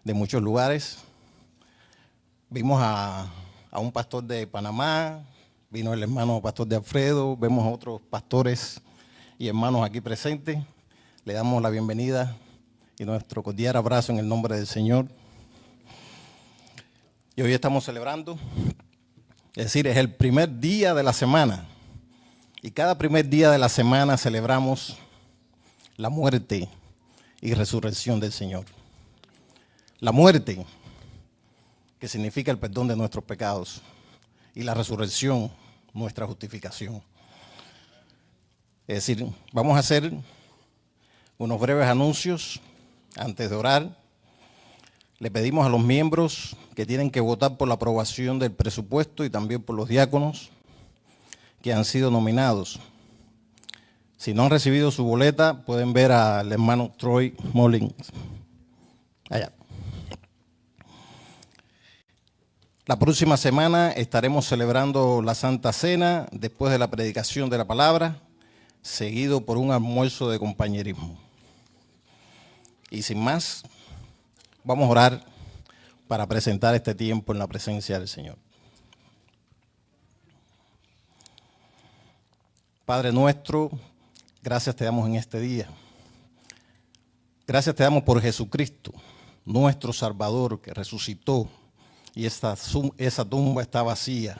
de muchos lugares. Vimos a un pastor de Panamá, vino el hermano pastor de Alfredo, vemos a otros pastores y hermanos aquí presentes. Le damos la bienvenida y nuestro cordial abrazo en el nombre del Señor. Y hoy estamos celebrando, es decir, es el primer día de la semana. Y cada primer día de la semana celebramos la muerte y resurrección del Señor. La muerte, que significa el perdón de nuestros pecados, y la resurrección, nuestra justificación. Es decir, vamos a hacer unos breves anuncios antes de orar. Le pedimos a los miembros que tienen que votar por la aprobación del presupuesto y también por los diáconos que han sido nominados. Si no han recibido su boleta, pueden ver al hermano Troy Mullins allá. La próxima semana estaremos celebrando la Santa Cena después de la predicación de la palabra, seguido por un almuerzo de compañerismo. Y sin más, vamos a orar para presentar este tiempo en la presencia del Señor. Padre nuestro, gracias te damos en este día. Gracias te damos por Jesucristo, nuestro Salvador, que resucitó y esa tumba está vacía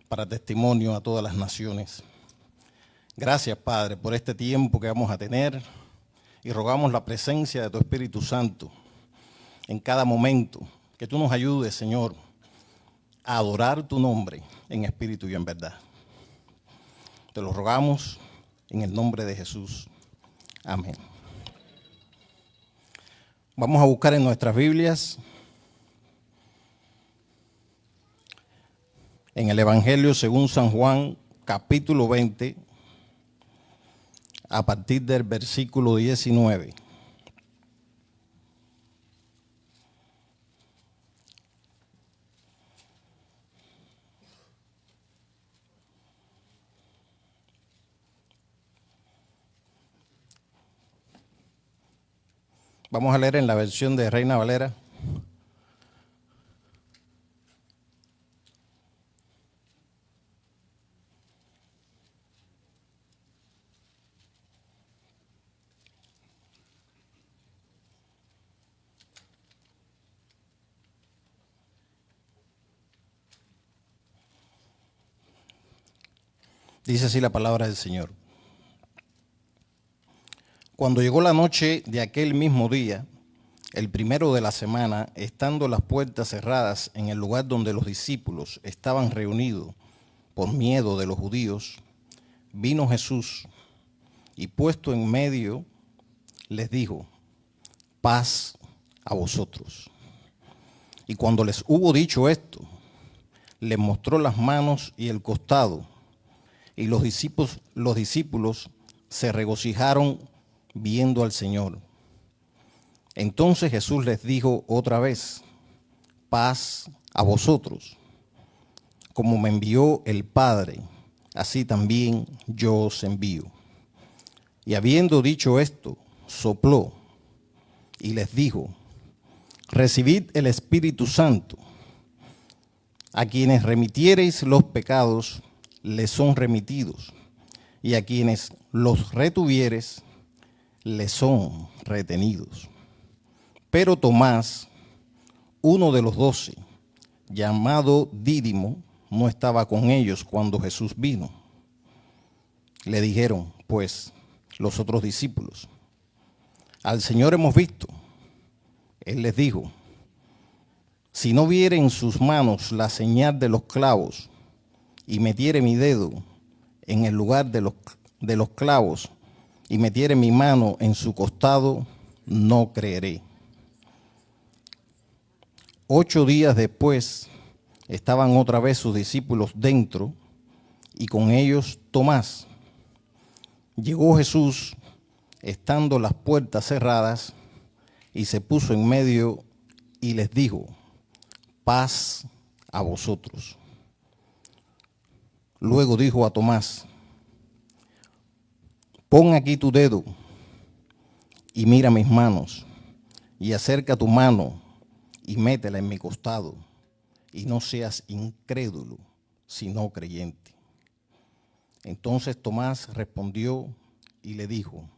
para testimonio a todas las naciones. Gracias, Padre, por este tiempo que vamos a tener y rogamos la presencia de tu Espíritu Santo en cada momento. Que tú nos ayudes, Señor, a adorar tu nombre en espíritu y en verdad. Te lo rogamos en el nombre de Jesús. Amén. Vamos a buscar en nuestras Biblias, en el Evangelio según San Juan, capítulo 20, a partir del versículo 19. Vamos a leer en la versión de Reina Valera. Dice así la palabra del Señor. Cuando llegó la noche de aquel mismo día, el primero de la semana, estando las puertas cerradas en el lugar donde los discípulos estaban reunidos por miedo de los judíos, vino Jesús y puesto en medio les dijo: paz a vosotros. Y cuando les hubo dicho esto, les mostró las manos y el costado, y los discípulos se regocijaron viendo al Señor. Entonces Jesús les dijo otra vez: paz a vosotros. Como me envió el Padre, así también yo os envío. Y habiendo dicho esto, sopló y les dijo: recibid el Espíritu Santo. A quienes remitiereis los pecados, les son remitidos, y a quienes los retuviereis, les son retenidos. Pero Tomás, uno de los 12, llamado Dídimo, no estaba con ellos cuando Jesús vino. Le dijeron, pues, los otros discípulos: al Señor hemos visto. Él les dijo: si no viere en sus manos la señal de los clavos, y metiere mi dedo en el lugar de los clavos, y metiere mi mano en su costado, no creeré. 8 días después, estaban otra vez sus discípulos dentro, y con ellos Tomás. Llegó Jesús, estando las puertas cerradas, y se puso en medio y les dijo: paz a vosotros. Luego dijo a Tomás: pon aquí tu dedo y mira mis manos, y acerca tu mano y métela en mi costado, y no seas incrédulo, sino creyente. Entonces Tomás respondió y le dijo: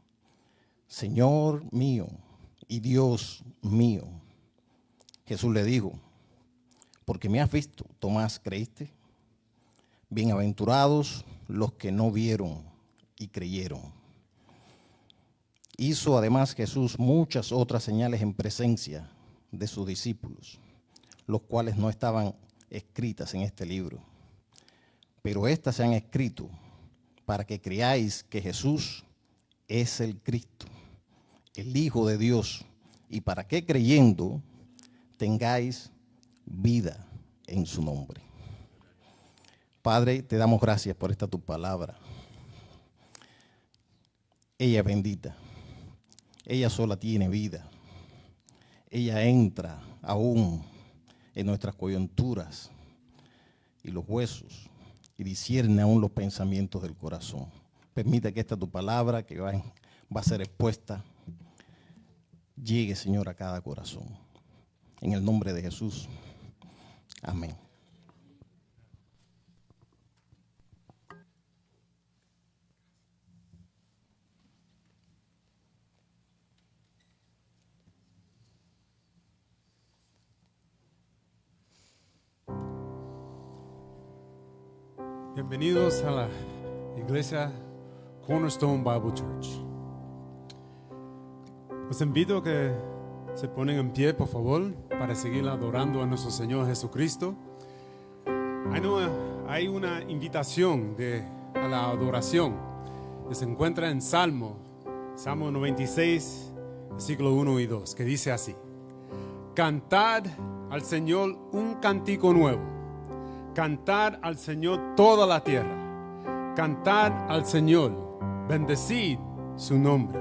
Señor mío y Dios mío. Jesús le dijo: porque me has visto, Tomás, ¿creíste? Bienaventurados los que no vieron y creyeron. Hizo además Jesús muchas otras señales en presencia de sus discípulos, los cuales no estaban escritas en este libro. Pero estas se han escrito para que creáis que Jesús es el Cristo, el Hijo de Dios, y para que creyendo tengáis vida en su nombre. Padre, te damos gracias por esta tu palabra. Ella es bendita. Ella sola tiene vida. Ella entra aún en nuestras coyunturas y los huesos y discierne aún los pensamientos del corazón. Permite que esta tu palabra que va a ser expuesta llegue, Señor, a cada corazón. En el nombre de Jesús. Amén. Bienvenidos a la iglesia Cornerstone Bible Church. Los invito a que se ponen en pie, por favor, para seguir adorando a nuestro Señor Jesucristo. Hay una invitación a la adoración que se encuentra en Salmo 96, versículo 1 y 2, que dice así: Cantad al Señor un cántico nuevo. Cantad al Señor toda la tierra. Cantad al Señor, bendecid su nombre.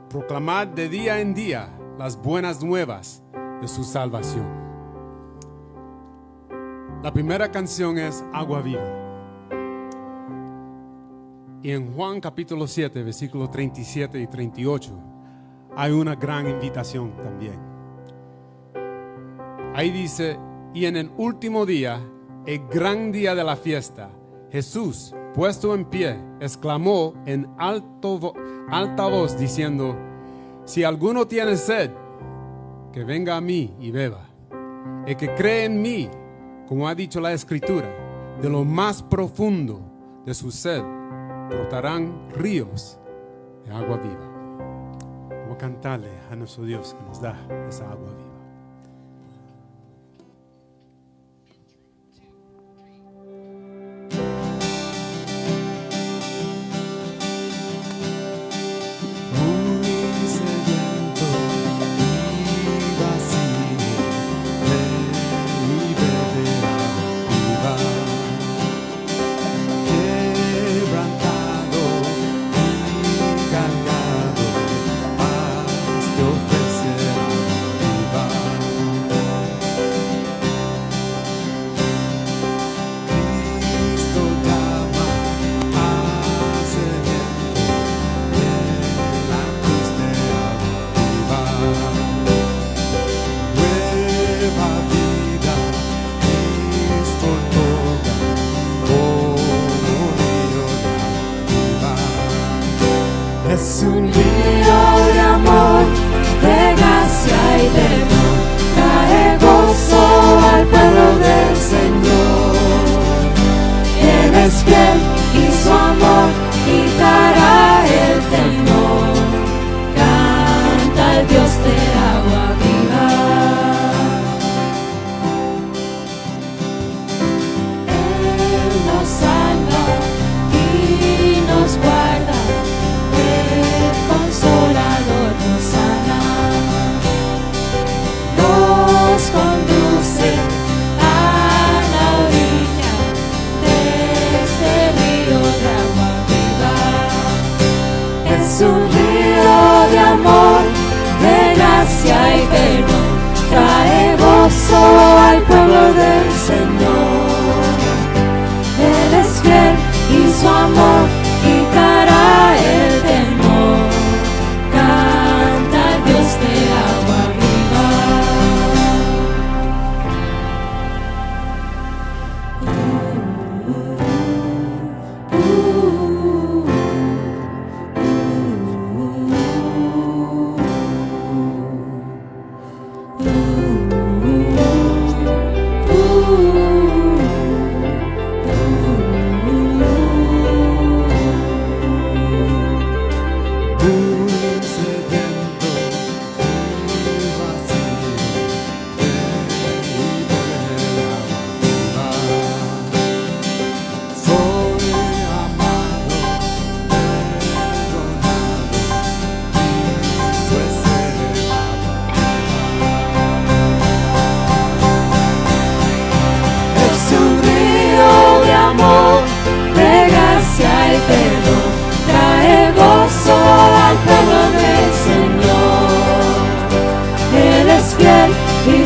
Proclamad de día en día las buenas nuevas de su salvación. La primera canción es Agua Viva. Y en Juan capítulo 7, versículos 37 y 38, hay una gran invitación también. Ahí dice: y en el último día, el gran día de la fiesta, Jesús, puesto en pie, exclamó en alta voz diciendo: si alguno tiene sed, que venga a mí y beba. El que cree en mí, como ha dicho la Escritura, de lo más profundo de su sed brotarán ríos de agua viva. Vamos a cantarle a nuestro Dios que nos da esa agua viva. Es un río de amor, de gracia y de don, trae gozo al pueblo del Señor. Él es fiel y su amor quitará el temor. Canta el Dios de agua viva. Él nos salva y nos guarda.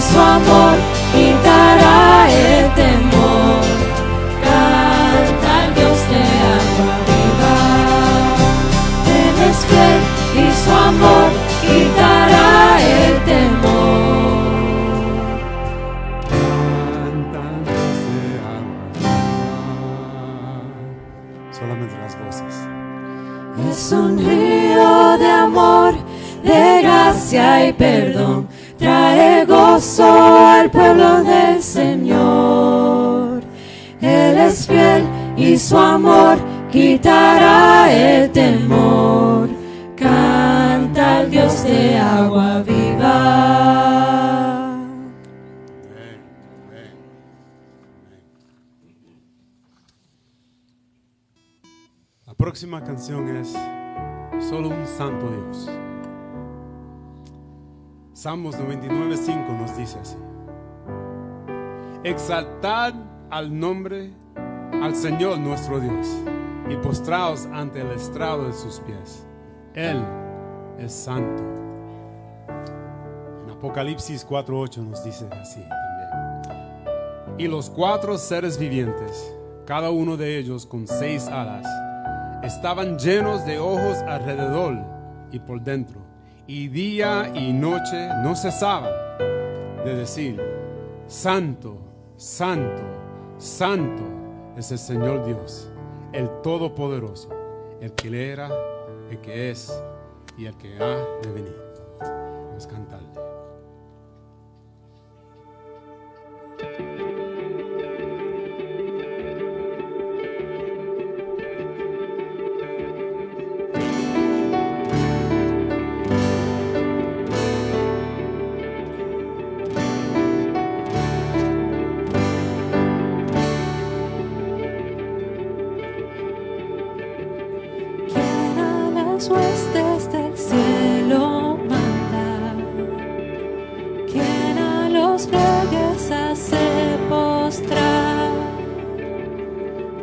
su amor quitará el temor. Canta al Dios de agua viva. Él es fiel y su amor quitará el temor. Cantando de agua viva. Solamente las voces. Es un río de amor, de gracia y perdón. Trae gozo al pueblo del Señor. Él es fiel y su amor quitará el temor. Canta al Dios de agua viva. La próxima canción es Solo un Santo Dios. Salmos 99:5 nos dice así: exaltad al nombre al Señor nuestro Dios y postraos ante el estrado de sus pies. Él es santo. En Apocalipsis 4:8 nos dice así también: y los 4 seres vivientes, cada uno de ellos con 6 alas, estaban llenos de ojos alrededor y por dentro, y día y noche no cesaban de decir: Santo, Santo, Santo es el Señor Dios, el Todopoderoso, el que era, el que es y el que ha de venir. Vamos a cantarle. Quien a las huestes del cielo manda, quien a los reyes hace postrar,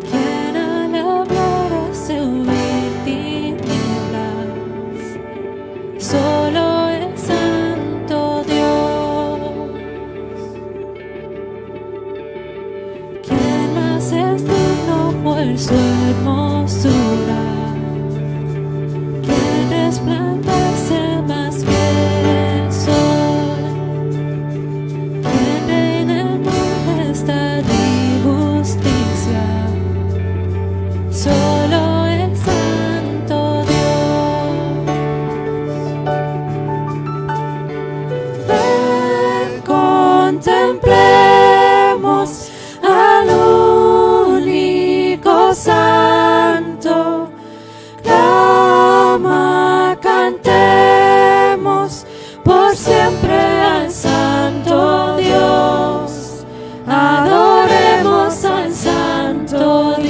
quien al hablar hace huir tinieblas, solo el santo Dios. Quien más es digno por su hermosura, quien resplandece más que el sol, quien reina en majestad y justicia, solo el santo Dios. Ven, contemplemos al único santo. Clama, cantemos por siempre al santo Dios. Adoremos al santo Dios.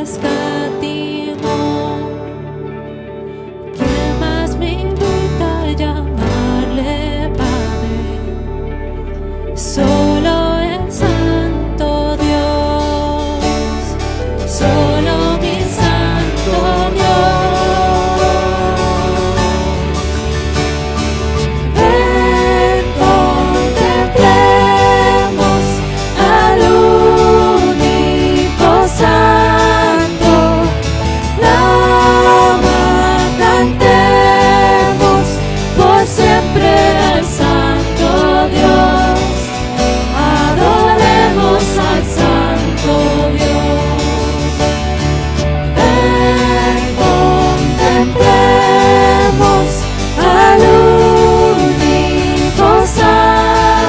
escatimó. ¿Quién más me invita a llamarle Padre? Solo el Santo Dios, solo mi Santo Dios. Ven, contemplemos al único Santo, clama, cantemos por siempre al Santo Dios. Adoremos al Santo Dios. Ven, contemplemos al único Santo. Clama,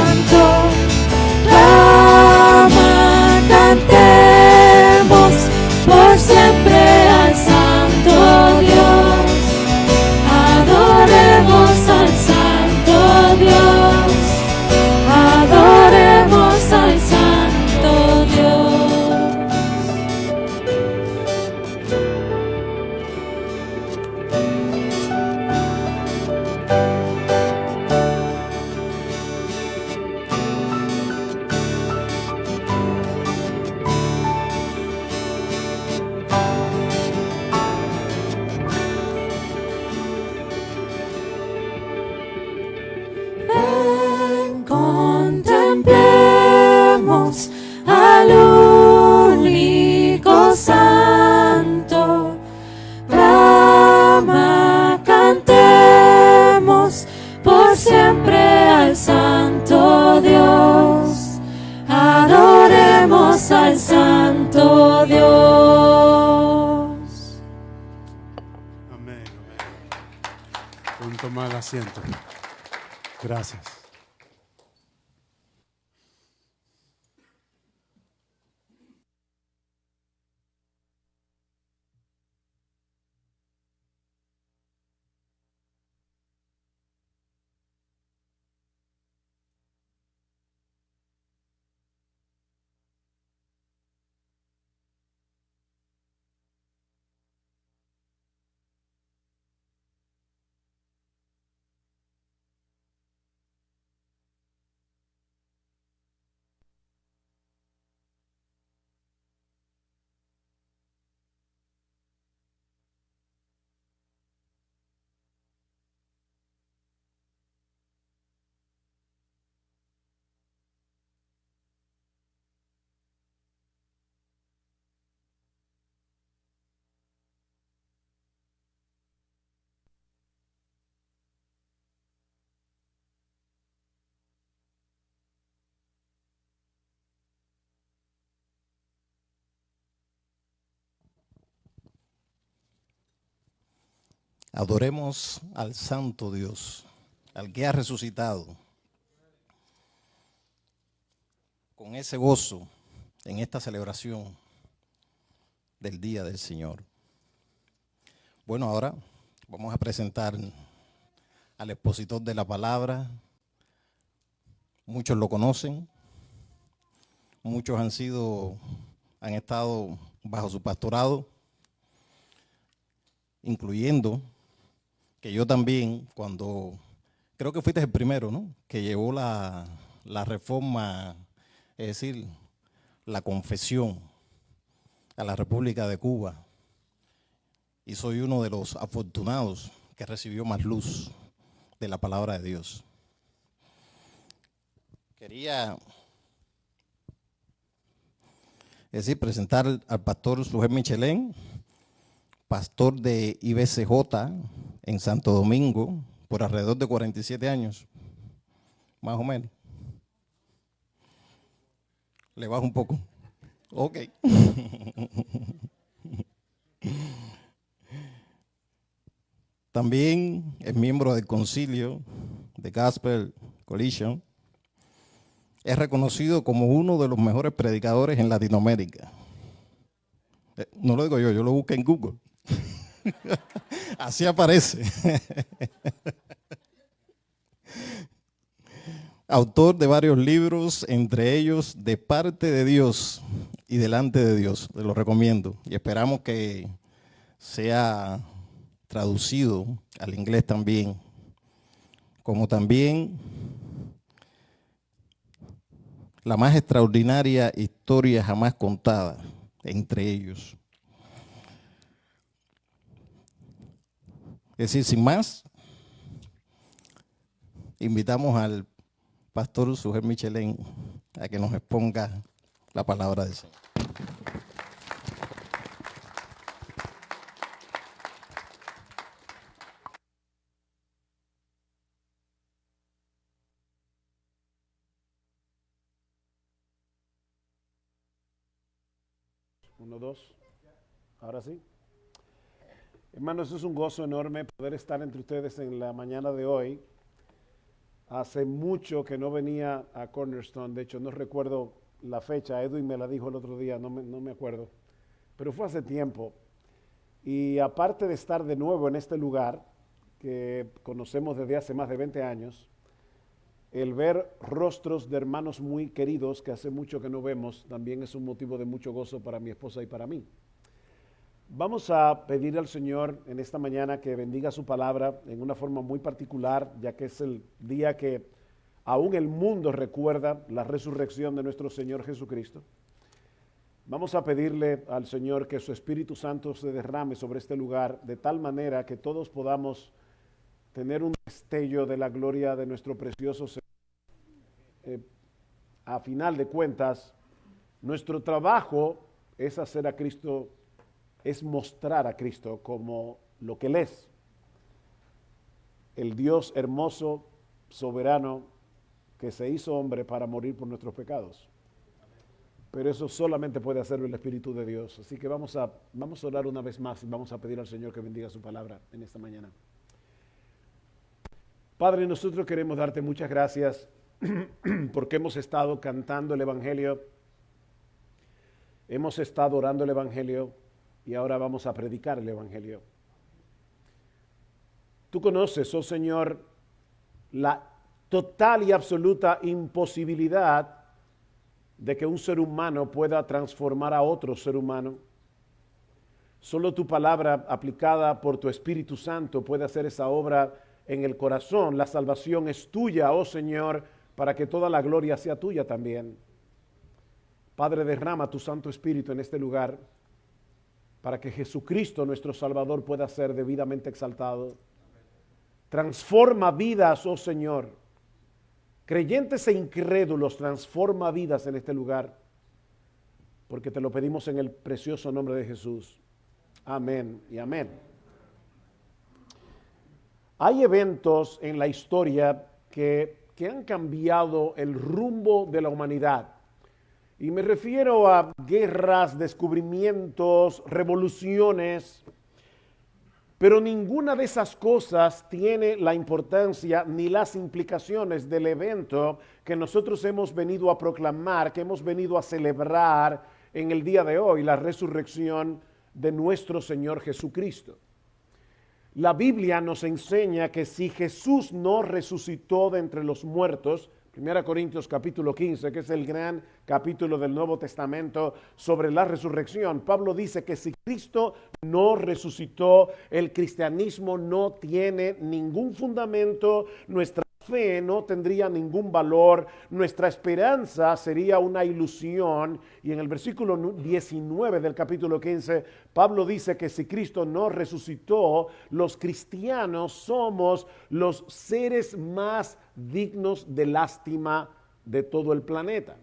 cantemos por siempre al Santo Dios. Adoremos al Santo Dios. Adoremos al Santo Dios. Ven, contemplemos al único Santo. Clama, cantemos por siempre al Santo Dios. Adoremos al Santo Dios. Amén, amén. Pueden tomar asiento. Gracias. Adoremos al Santo Dios, al que ha resucitado. Con ese gozo en esta celebración del Día del Señor. Bueno, ahora vamos a presentar al expositor de la palabra. Muchos lo conocen, muchos han estado bajo su pastorado, incluyendo que yo también, creo que fuiste el primero, ¿no?, que llevó la reforma, es decir, la confesión a la República de Cuba. Y soy uno de los afortunados que recibió más luz de la palabra de Dios. Quería presentar al pastor Sujel Michelén, pastor de IBCJ en Santo Domingo por alrededor de 47 años, más o menos. Le bajo un poco. Ok. También es miembro del concilio de Gospel Coalition. Es reconocido como uno de los mejores predicadores en Latinoamérica. No lo digo yo lo busqué en Google. Así aparece. autor de varios libros, entre ellos De parte de Dios y Delante de Dios. Te lo recomiendo y esperamos que sea traducido al inglés también, como también La más extraordinaria historia jamás contada, entre ellos. Es decir, sin más, invitamos al pastor Sujel Michelén a que nos exponga la palabra del Señor. Uno, dos. Ahora sí. Hermanos, es un gozo enorme poder estar entre ustedes en la mañana de hoy. Hace mucho que no venía a Cornerstone. De hecho, no recuerdo la fecha. Edwin me la dijo el otro día, no me acuerdo. Pero fue hace tiempo. Y aparte de estar de nuevo en este lugar, que conocemos desde hace más de 20 años, el ver rostros de hermanos muy queridos que hace mucho que no vemos también es un motivo de mucho gozo para mi esposa y para mí. Vamos a pedir al Señor en esta mañana que bendiga su palabra en una forma muy particular, ya que es el día que aún el mundo recuerda la resurrección de nuestro Señor Jesucristo. Vamos a pedirle al Señor que su Espíritu Santo se derrame sobre este lugar de tal manera que todos podamos tener un destello de la gloria de nuestro precioso Señor. A final de cuentas, nuestro trabajo es hacer a Cristo, es mostrar a Cristo como lo que Él es. El Dios hermoso, soberano, que se hizo hombre para morir por nuestros pecados. Pero eso solamente puede hacerlo el Espíritu de Dios. Así que vamos a orar una vez más y vamos a pedir al Señor que bendiga su palabra en esta mañana. Padre, nosotros queremos darte muchas gracias porque hemos estado cantando el Evangelio, hemos estado orando el Evangelio y ahora vamos a predicar el Evangelio. Tú conoces, oh Señor, la total y absoluta imposibilidad de que un ser humano pueda transformar a otro ser humano. Solo tu palabra aplicada por tu Espíritu Santo puede hacer esa obra en el corazón. La salvación es tuya, oh Señor, para que toda la gloria sea tuya también. Padre, derrama tu Santo Espíritu en este lugar para que Jesucristo, nuestro Salvador, pueda ser debidamente exaltado. Transforma vidas, oh Señor. Creyentes e incrédulos, transforma vidas en este lugar, porque te lo pedimos en el precioso nombre de Jesús. Amén y amén. Hay eventos en la historia que han cambiado el rumbo de la humanidad. Y me refiero a guerras, descubrimientos, revoluciones, pero ninguna de esas cosas tiene la importancia ni las implicaciones del evento que nosotros hemos venido a proclamar, que hemos venido a celebrar en el día de hoy, la resurrección de nuestro Señor Jesucristo. La Biblia nos enseña que si Jesús no resucitó de entre los muertos, 1 Corintios capítulo 15, que es el gran capítulo del Nuevo Testamento sobre la resurrección, Pablo dice que si Cristo no resucitó, el cristianismo no tiene ningún fundamento, nuestra fe no tendría ningún valor, nuestra esperanza sería una ilusión. Y en el versículo 19 del capítulo 15, Pablo dice que si Cristo no resucitó, los cristianos somos los seres más dignos de lástima de todo el planeta.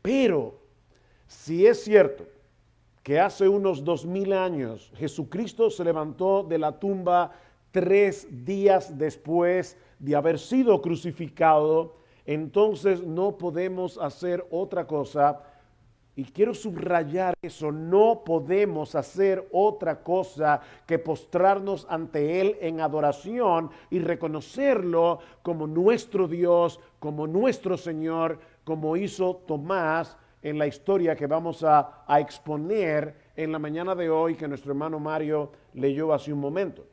Pero si es cierto que hace unos 2000 años Jesucristo se levantó de la tumba 3 días después de haber sido crucificado, entonces no podemos hacer otra cosa, y quiero subrayar eso, no podemos hacer otra cosa que postrarnos ante Él en adoración y reconocerlo como nuestro Dios, como nuestro Señor, como hizo Tomás en la historia que vamos a exponer en la mañana de hoy, que nuestro hermano Mario leyó hace un momento.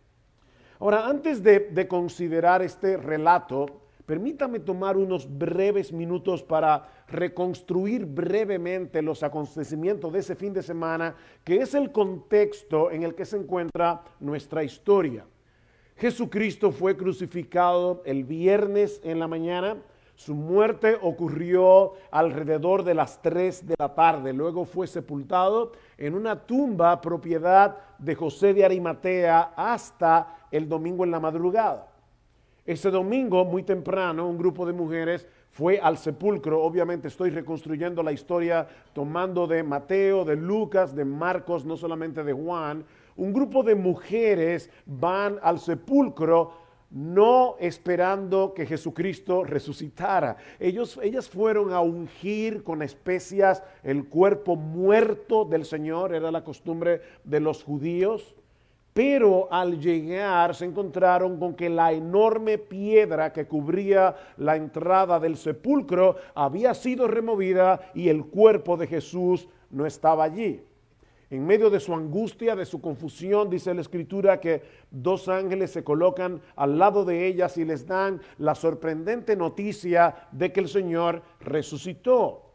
Ahora, antes de considerar este relato, permítame tomar unos breves minutos para reconstruir brevemente los acontecimientos de ese fin de semana, que es el contexto en el que se encuentra nuestra historia. Jesucristo fue crucificado el viernes en la mañana. Su muerte ocurrió alrededor de las 3 de la tarde. Luego fue sepultado en una tumba propiedad de José de Arimatea hasta el domingo en la madrugada. Ese domingo, muy temprano, un grupo de mujeres fue al sepulcro. Obviamente estoy reconstruyendo la historia tomando de Mateo, de Lucas, de Marcos, no solamente de Juan. Un grupo de mujeres van al sepulcro no esperando que Jesucristo resucitara. Ellas fueron a ungir con especias el cuerpo muerto del Señor, era la costumbre de los judíos. Pero al llegar se encontraron con que la enorme piedra que cubría la entrada del sepulcro había sido removida y el cuerpo de Jesús no estaba allí. En medio de su angustia, de su confusión, dice la Escritura que 2 ángeles se colocan al lado de ellas y les dan la sorprendente noticia de que el Señor resucitó.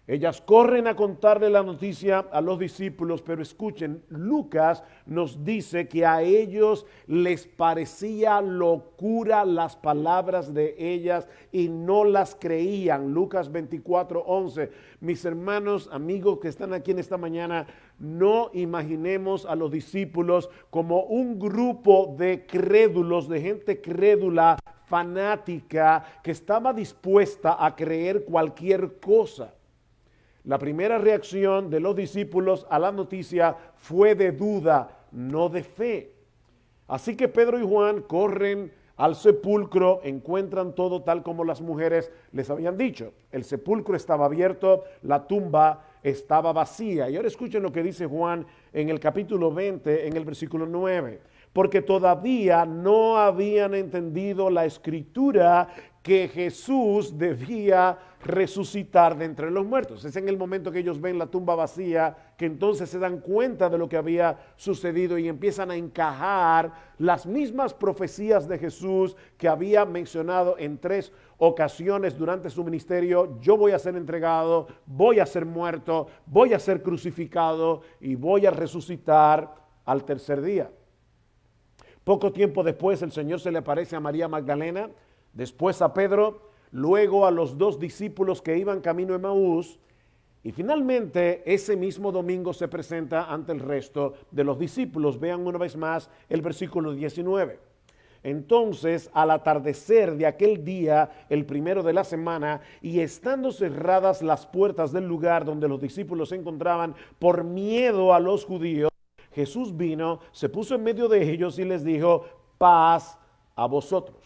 Ellas corren a contarle la noticia a los discípulos, pero escuchen, Lucas nos dice que a ellos les parecía locura las palabras de ellas y no las creían. Lucas 24:11. Mis hermanos, amigos que están aquí en esta mañana, no imaginemos a los discípulos como un grupo de crédulos, de gente crédula, fanática, que estaba dispuesta a creer cualquier cosa. La primera reacción de los discípulos a la noticia fue de duda, no de fe. Así que Pedro y Juan corren al sepulcro, encuentran todo tal como las mujeres les habían dicho. El sepulcro estaba abierto, la tumba estaba vacía. Y ahora escuchen lo que dice Juan en el capítulo 20, en el versículo 9. Porque todavía no habían entendido la escritura que Jesús debía resucitar de entre los muertos. Es en el momento que ellos ven la tumba vacía que entonces se dan cuenta de lo que había sucedido y empiezan a encajar las mismas profecías de Jesús que había mencionado en 3 ocasiones durante su ministerio. Yo voy a ser entregado, voy a ser muerto, voy a ser crucificado y voy a resucitar al tercer día. Poco tiempo después el Señor se le aparece a María Magdalena, después a Pedro, luego a los 2 discípulos que iban camino a Emaús, y finalmente ese mismo domingo se presenta ante el resto de los discípulos. Vean una vez más el versículo 19. Entonces, al atardecer de aquel día, el primero de la semana, y estando cerradas las puertas del lugar donde los discípulos se encontraban por miedo a los judíos, Jesús vino, se puso en medio de ellos y les dijo, paz a vosotros.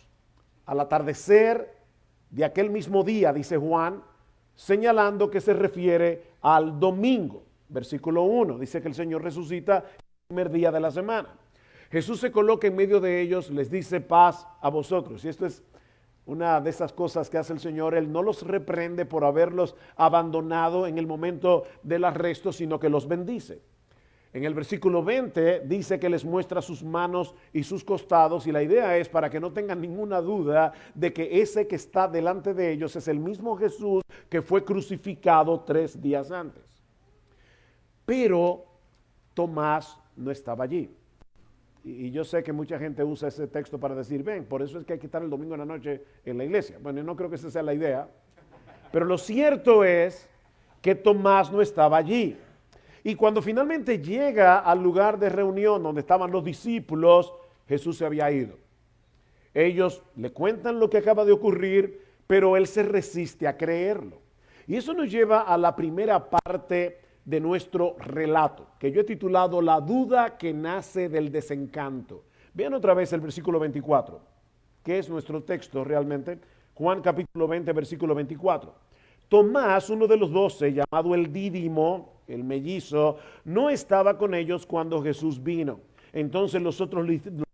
Al atardecer de aquel mismo día, dice Juan, señalando que se refiere al domingo. Versículo 1, dice que el Señor resucita el primer día de la semana. Jesús se coloca en medio de ellos, les dice paz a vosotros. Y esto es una de esas cosas que hace el Señor. Él no los reprende por haberlos abandonado en el momento del arresto, sino que los bendice. En el versículo 20 dice que les muestra sus manos y sus costados, y la idea es para que no tengan ninguna duda de que ese que está delante de ellos es el mismo Jesús que fue crucificado 3 días antes. Pero Tomás no estaba allí. Y yo sé que mucha gente usa ese texto para decir, ven, por eso es que hay que estar el domingo en la noche en la iglesia. Bueno, yo no creo que esa sea la idea, pero lo cierto es que Tomás no estaba allí. Y cuando finalmente llega al lugar de reunión donde estaban los discípulos, Jesús se había ido. Ellos le cuentan lo que acaba de ocurrir, pero él se resiste a creerlo. Y eso nos lleva a la primera parte de nuestro relato, que yo he titulado La duda que nace del desencanto. Vean otra vez el versículo 24, que es nuestro texto realmente. Juan capítulo 20, versículo 24. Tomás, uno de los 12, llamado el Dídimo, el mellizo, no estaba con ellos cuando Jesús vino. Entonces los otros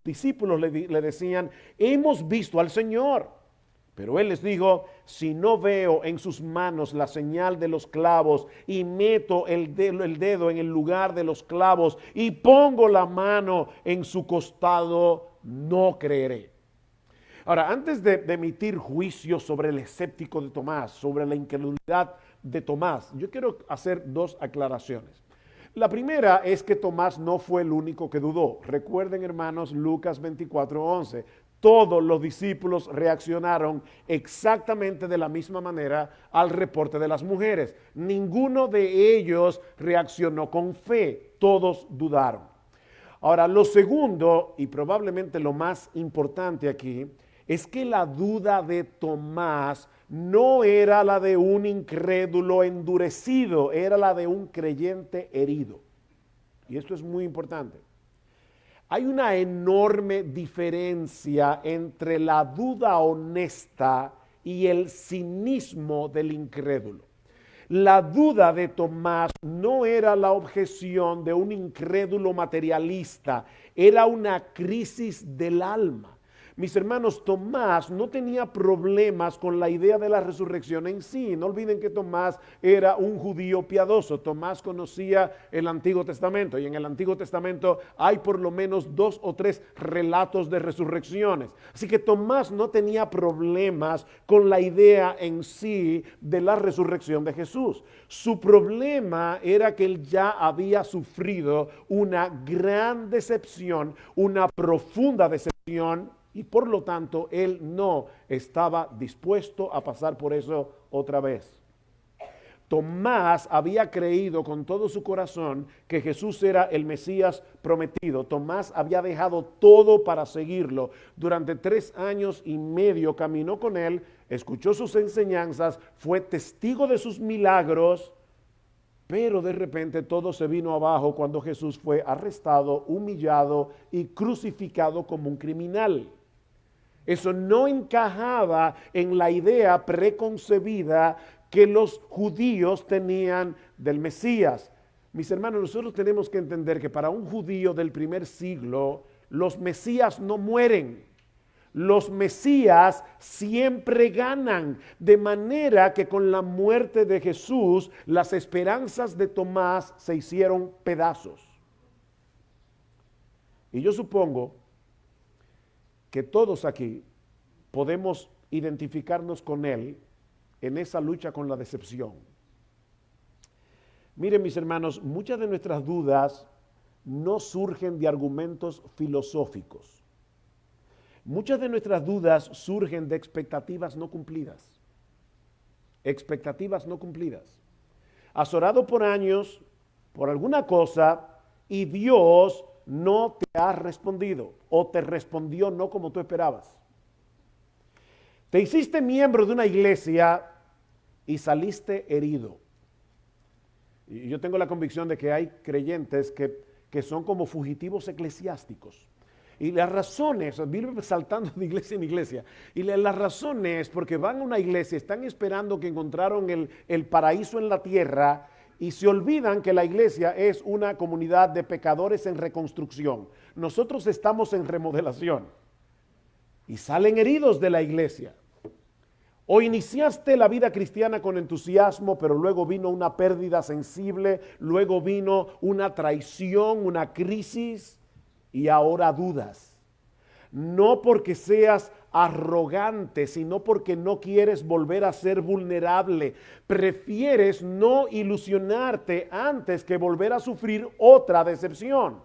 discípulos le decían, hemos visto al Señor. Pero él les dijo, si no veo en sus manos la señal de los clavos y meto el dedo en el lugar de los clavos y pongo la mano en su costado, no creeré. Ahora, antes de emitir juicio sobre el escéptico de Tomás, sobre la incredulidad de Tomás, yo quiero hacer dos aclaraciones. La primera es que Tomás no fue el único que dudó. Recuerden, hermanos, Lucas 24:11. Todos los discípulos reaccionaron exactamente de la misma manera al reporte de las mujeres. Ninguno de ellos reaccionó con fe, todos dudaron. Ahora, lo segundo, y probablemente lo más importante aquí, es que la duda de Tomás no era la de un incrédulo endurecido, era la de un creyente herido. Y esto es muy importante. Hay una enorme diferencia entre la duda honesta y el cinismo del incrédulo. La duda de Tomás no era la objeción de un incrédulo materialista, era una crisis del alma. Mis hermanos, Tomás no tenía problemas con la idea de la resurrección en sí. No olviden que Tomás era un judío piadoso. Tomás conocía el Antiguo Testamento y en el Antiguo Testamento hay por lo menos 2 o 3 relatos de resurrecciones. Así que Tomás no tenía problemas con la idea en sí de la resurrección de Jesús. Su problema era que él ya había sufrido una gran decepción, una profunda decepción, y por lo tanto, él no estaba dispuesto a pasar por eso otra vez. Tomás había creído con todo su corazón que Jesús era el Mesías prometido. Tomás había dejado todo para seguirlo. Durante 3 años y medio caminó con él, escuchó sus enseñanzas, fue testigo de sus milagros, pero de repente todo se vino abajo cuando Jesús fue arrestado, humillado y crucificado como un criminal. Eso no encajaba en la idea preconcebida que los judíos tenían del Mesías. Mis hermanos, nosotros tenemos que entender que para un judío del primer siglo, los Mesías no mueren. Los Mesías siempre ganan, de manera que con la muerte de Jesús, las esperanzas de Tomás se hicieron pedazos. Y yo supongo que todos aquí podemos identificarnos con él en esa lucha con la decepción. Miren, mis hermanos, muchas de nuestras dudas no surgen de argumentos filosóficos. Muchas de nuestras dudas surgen de expectativas no cumplidas. Expectativas no cumplidas. Has orado por años por alguna cosa y Dios no te ha respondido o te respondió no como tú esperabas. Te hiciste miembro de una iglesia y saliste herido. Y yo tengo la convicción de que hay creyentes que son como fugitivos eclesiásticos. Y las razones, viven saltando de iglesia en iglesia, y las razones porque van a una iglesia, están esperando que encontraron el paraíso en la tierra, y se olvidan que la iglesia es una comunidad de pecadores en reconstrucción. Nosotros estamos en remodelación. Y salen heridos de la iglesia. O iniciaste la vida cristiana con entusiasmo, pero luego vino una pérdida sensible, luego vino una traición, una crisis, y ahora dudas. No porque seas arrogante, sino porque no quieres volver a ser vulnerable. Prefieres no ilusionarte antes que volver a sufrir otra decepción.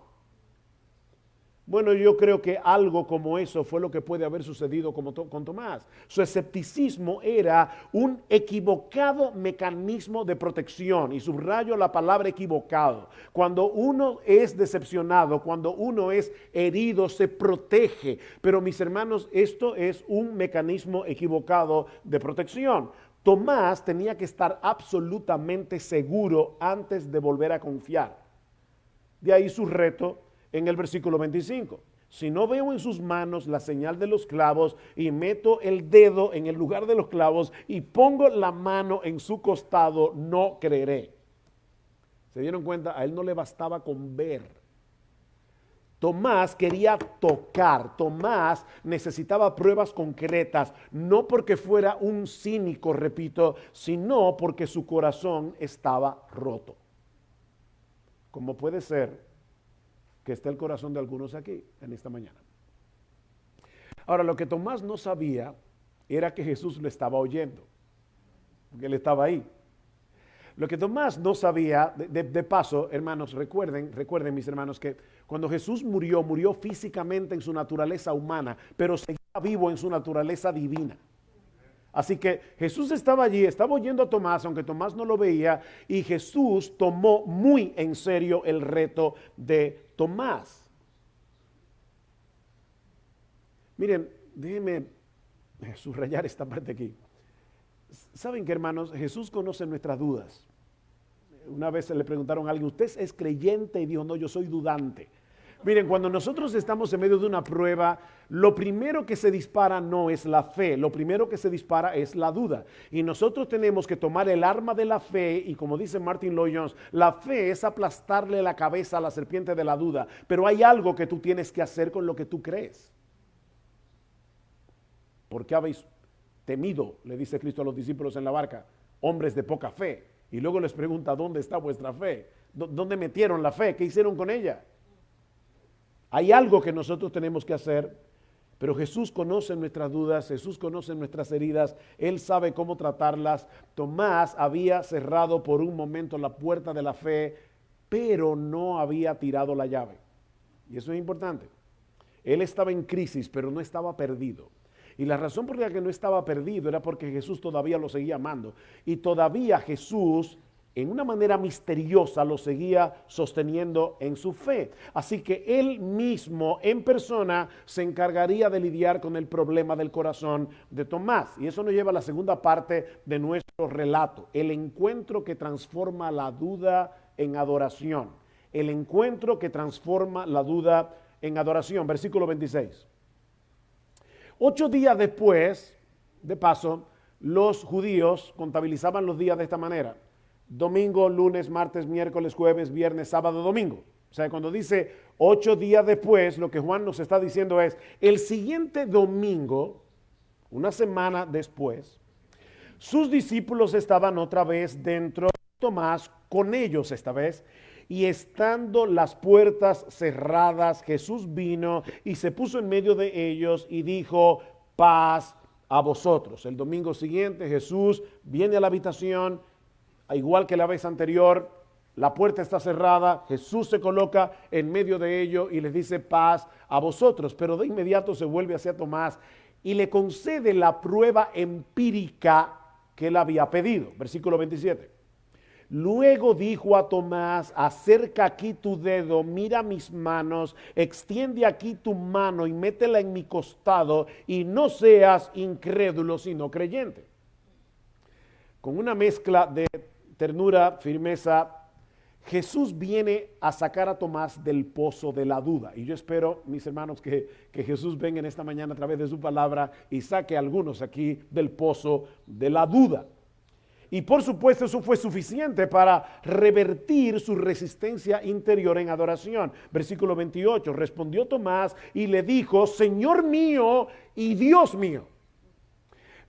Bueno, yo creo que algo como eso fue lo que puede haber sucedido con Tomás. Su escepticismo era un equivocado mecanismo de protección, y subrayo la palabra equivocado. Cuando uno es decepcionado, cuando uno es herido, se protege. Pero mis hermanos, esto es un mecanismo equivocado de protección. Tomás tenía que estar absolutamente seguro antes de volver a confiar. De ahí su reto en el versículo 25. Si no veo en sus manos la señal de los clavos y meto el dedo en el lugar de los clavos y pongo la mano en su costado, no creeré. ¿Se dieron cuenta? A él no le bastaba con ver. Tomás quería tocar. Tomás necesitaba pruebas concretas, no porque fuera un cínico, repito, sino porque su corazón estaba roto. Como puede ser que esté el corazón de algunos aquí en esta mañana. Ahora, lo que Tomás no sabía era que Jesús lo estaba oyendo, porque él estaba ahí. Lo que Tomás no sabía, de paso, hermanos, recuerden mis hermanos, que cuando Jesús murió, murió físicamente en su naturaleza humana, pero seguía vivo en su naturaleza divina. Así que Jesús estaba allí, estaba oyendo a Tomás, aunque Tomás no lo veía, y Jesús tomó muy en serio el reto de Tomás. Miren, déjenme subrayar esta parte aquí. ¿Saben qué, hermanos? Jesús conoce nuestras dudas. Una vez le preguntaron a alguien, ¿usted es creyente? Y dijo, no, yo soy dudante. Miren, cuando nosotros estamos en medio de una prueba, lo primero que se dispara no es la fe, lo primero que se dispara es la duda. Y nosotros tenemos que tomar el arma de la fe, y como dice Martin Lloyd-Jones, la fe es aplastarle la cabeza a la serpiente de la duda, pero hay algo que tú tienes que hacer con lo que tú crees. ¿Por qué habéis temido? Le dice Cristo a los discípulos en la barca, hombres de poca fe. Y luego les pregunta, ¿dónde está vuestra fe? ¿Dónde metieron la fe? ¿Qué hicieron con ella? Hay algo que nosotros tenemos que hacer, pero Jesús conoce nuestras dudas, Jesús conoce nuestras heridas, Él sabe cómo tratarlas. Tomás había cerrado por un momento la puerta de la fe, pero no había tirado la llave. Y eso es importante. Él estaba en crisis, pero no estaba perdido. Y la razón por la que no estaba perdido era porque Jesús todavía lo seguía amando. Y todavía Jesús, en una manera misteriosa, lo seguía sosteniendo en su fe. Así que él mismo, en persona, se encargaría de lidiar con el problema del corazón de Tomás. Y eso nos lleva a la segunda parte de nuestro relato. El encuentro que transforma la duda en adoración. El encuentro que transforma la duda en adoración. Versículo 26. 8 días después, de paso, los judíos contabilizaban los días de esta manera. Domingo, lunes, martes, miércoles, jueves, viernes, sábado, domingo. O sea, cuando dice 8 días después, lo que Juan nos está diciendo es, el siguiente domingo, una semana después, sus discípulos estaban otra vez dentro, Tomás con ellos esta vez, y estando las puertas cerradas, Jesús vino y se puso en medio de ellos y dijo, paz a vosotros. El domingo siguiente Jesús viene a la habitación, igual que la vez anterior, la puerta está cerrada, Jesús se coloca en medio de ellos y les dice paz a vosotros, pero de inmediato se vuelve hacia Tomás y le concede la prueba empírica que él había pedido. Versículo 27. Luego dijo a Tomás, acerca aquí tu dedo, mira mis manos, extiende aquí tu mano y métela en mi costado y no seas incrédulo sino creyente. Con una mezcla de ternura, firmeza, Jesús viene a sacar a Tomás del pozo de la duda. Y yo espero, mis hermanos, que Jesús venga en esta mañana a través de su palabra y saque a algunos aquí del pozo de la duda. Y por supuesto eso fue suficiente para revertir su resistencia interior en adoración. Versículo 28, respondió Tomás y le dijo, Señor mío y Dios mío.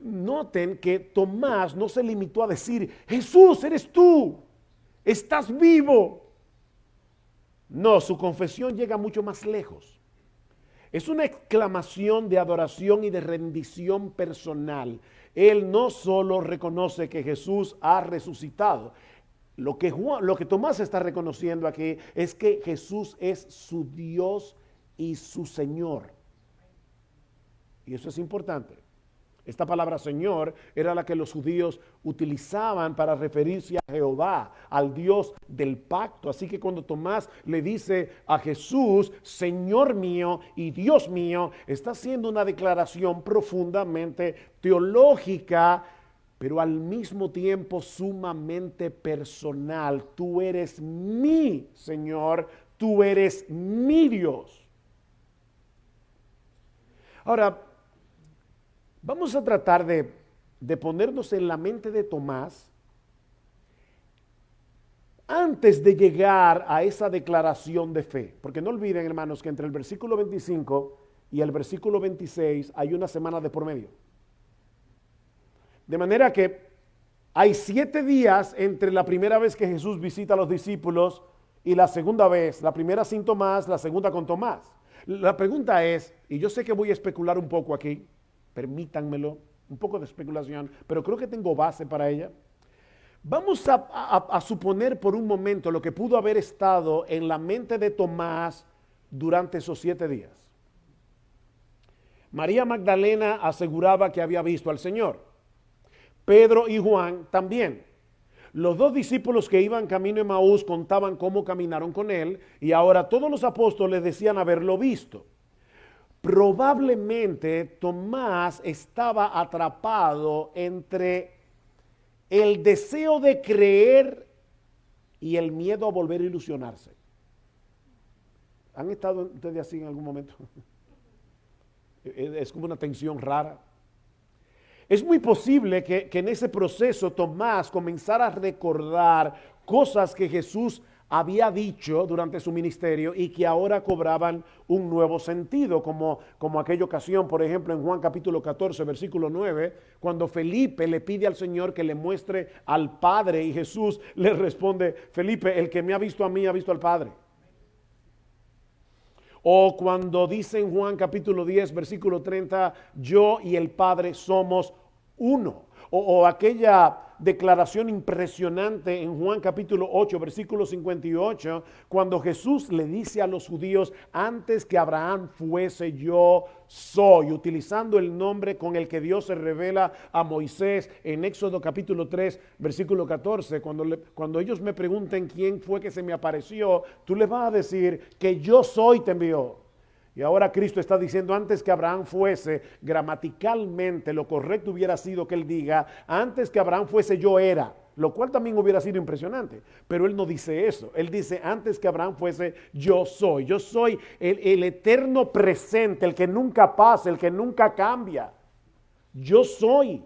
Noten que Tomás no se limitó a decir, Jesús, eres tú, estás vivo. No, su confesión llega mucho más lejos. Es una exclamación de adoración y de rendición personal. Él no solo reconoce que Jesús ha resucitado. Lo que Tomás está reconociendo aquí es que Jesús es su Dios y su Señor. Y eso es importante. Esta palabra Señor era la que los judíos utilizaban para referirse a Jehová, al Dios del pacto. Así que cuando Tomás le dice a Jesús, Señor mío y Dios mío, está haciendo una declaración profundamente teológica, pero al mismo tiempo sumamente personal. Tú eres mi Señor, tú eres mi Dios. Ahora, vamos a tratar de ponernos en la mente de Tomás antes de llegar a esa declaración de fe. Porque no olviden, hermanos, que entre el versículo 25 y el versículo 26 hay una semana de por medio. De manera que hay 7 días entre la primera vez que Jesús visita a los discípulos y la segunda vez. La primera sin Tomás, la segunda con Tomás. La pregunta es, y yo sé que voy a especular un poco aquí, permítanmelo, un poco de especulación, pero creo que tengo base para ella. Vamos a suponer por un momento lo que pudo haber estado en la mente de Tomás durante esos 7 días. María Magdalena aseguraba que había visto al Señor. Pedro y Juan también. Los 2 discípulos que iban camino a Emaús contaban cómo caminaron con él y ahora todos los apóstoles decían haberlo visto. Probablemente Tomás estaba atrapado entre el deseo de creer y el miedo a volver a ilusionarse. ¿Han estado ustedes así en algún momento? Es como una tensión rara. Es muy posible que en ese proceso Tomás comenzara a recordar cosas que Jesús había dicho durante su ministerio y que ahora cobraban un nuevo sentido, como aquella ocasión, por ejemplo, en Juan capítulo 14, versículo 9, cuando Felipe le pide al Señor que le muestre al Padre y Jesús le responde, Felipe, el que me ha visto a mí ha visto al Padre. O cuando dice en Juan capítulo 10, versículo 30, yo y el Padre somos uno. O aquella declaración impresionante en Juan capítulo 8, versículo 58, cuando Jesús le dice a los judíos, antes que Abraham fuese yo soy, utilizando el nombre con el que Dios se revela a Moisés en Éxodo capítulo 3, versículo 14, cuando ellos me pregunten quién fue que se me apareció, tú les vas a decir que yo soy te envió. Y ahora Cristo está diciendo, antes que Abraham fuese, gramaticalmente lo correcto hubiera sido que él diga, antes que Abraham fuese yo era, lo cual también hubiera sido impresionante, pero él no dice eso, él dice, antes que Abraham fuese yo soy el eterno presente, el que nunca pasa, el que nunca cambia, yo soy.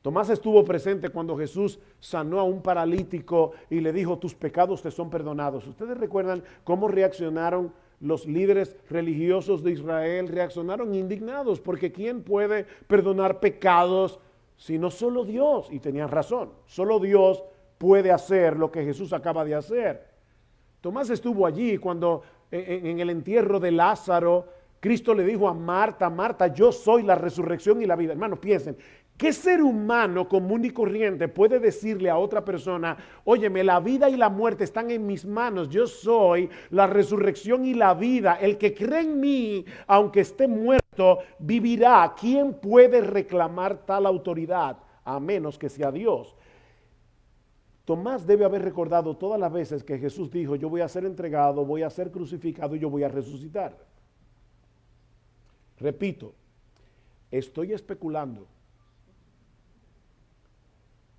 Tomás estuvo presente cuando Jesús sanó a un paralítico y le dijo, tus pecados te son perdonados. ¿Ustedes recuerdan cómo reaccionaron los líderes religiosos de Israel? Reaccionaron indignados, porque ¿quién puede perdonar pecados sino solo Dios? Y tenían razón, solo Dios puede hacer lo que Jesús acaba de hacer. Tomás estuvo allí cuando en el entierro de Lázaro, Cristo le dijo a Marta, Marta, yo soy la resurrección y la vida. Hermanos, piensen, ¿qué ser humano común y corriente puede decirle a otra persona, óyeme, la vida y la muerte están en mis manos, yo soy la resurrección y la vida, el que cree en mí, aunque esté muerto, vivirá? ¿Quién puede reclamar tal autoridad? A menos que sea Dios. Tomás debe haber recordado todas las veces que Jesús dijo, yo voy a ser entregado, voy a ser crucificado y yo voy a resucitar. Repito, estoy especulando.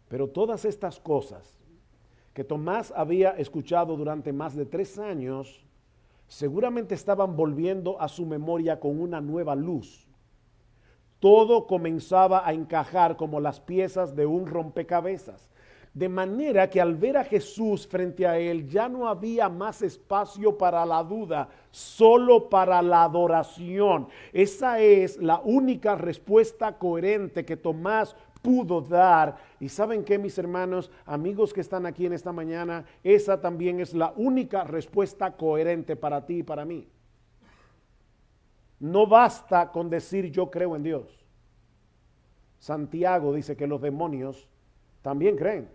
Pero todas estas cosas que Tomás había escuchado durante más de 3 años, seguramente estaban volviendo a su memoria con una nueva luz. Todo comenzaba a encajar como las piezas de un rompecabezas. De manera que al ver a Jesús frente a él, ya no había más espacio para la duda, solo para la adoración. Esa es la única respuesta coherente que Tomás pudo dar. Y ¿saben qué, mis hermanos, amigos que están aquí en esta mañana? Esa también es la única respuesta coherente para ti y para mí. No basta con decir yo creo en Dios. Santiago dice que los demonios también creen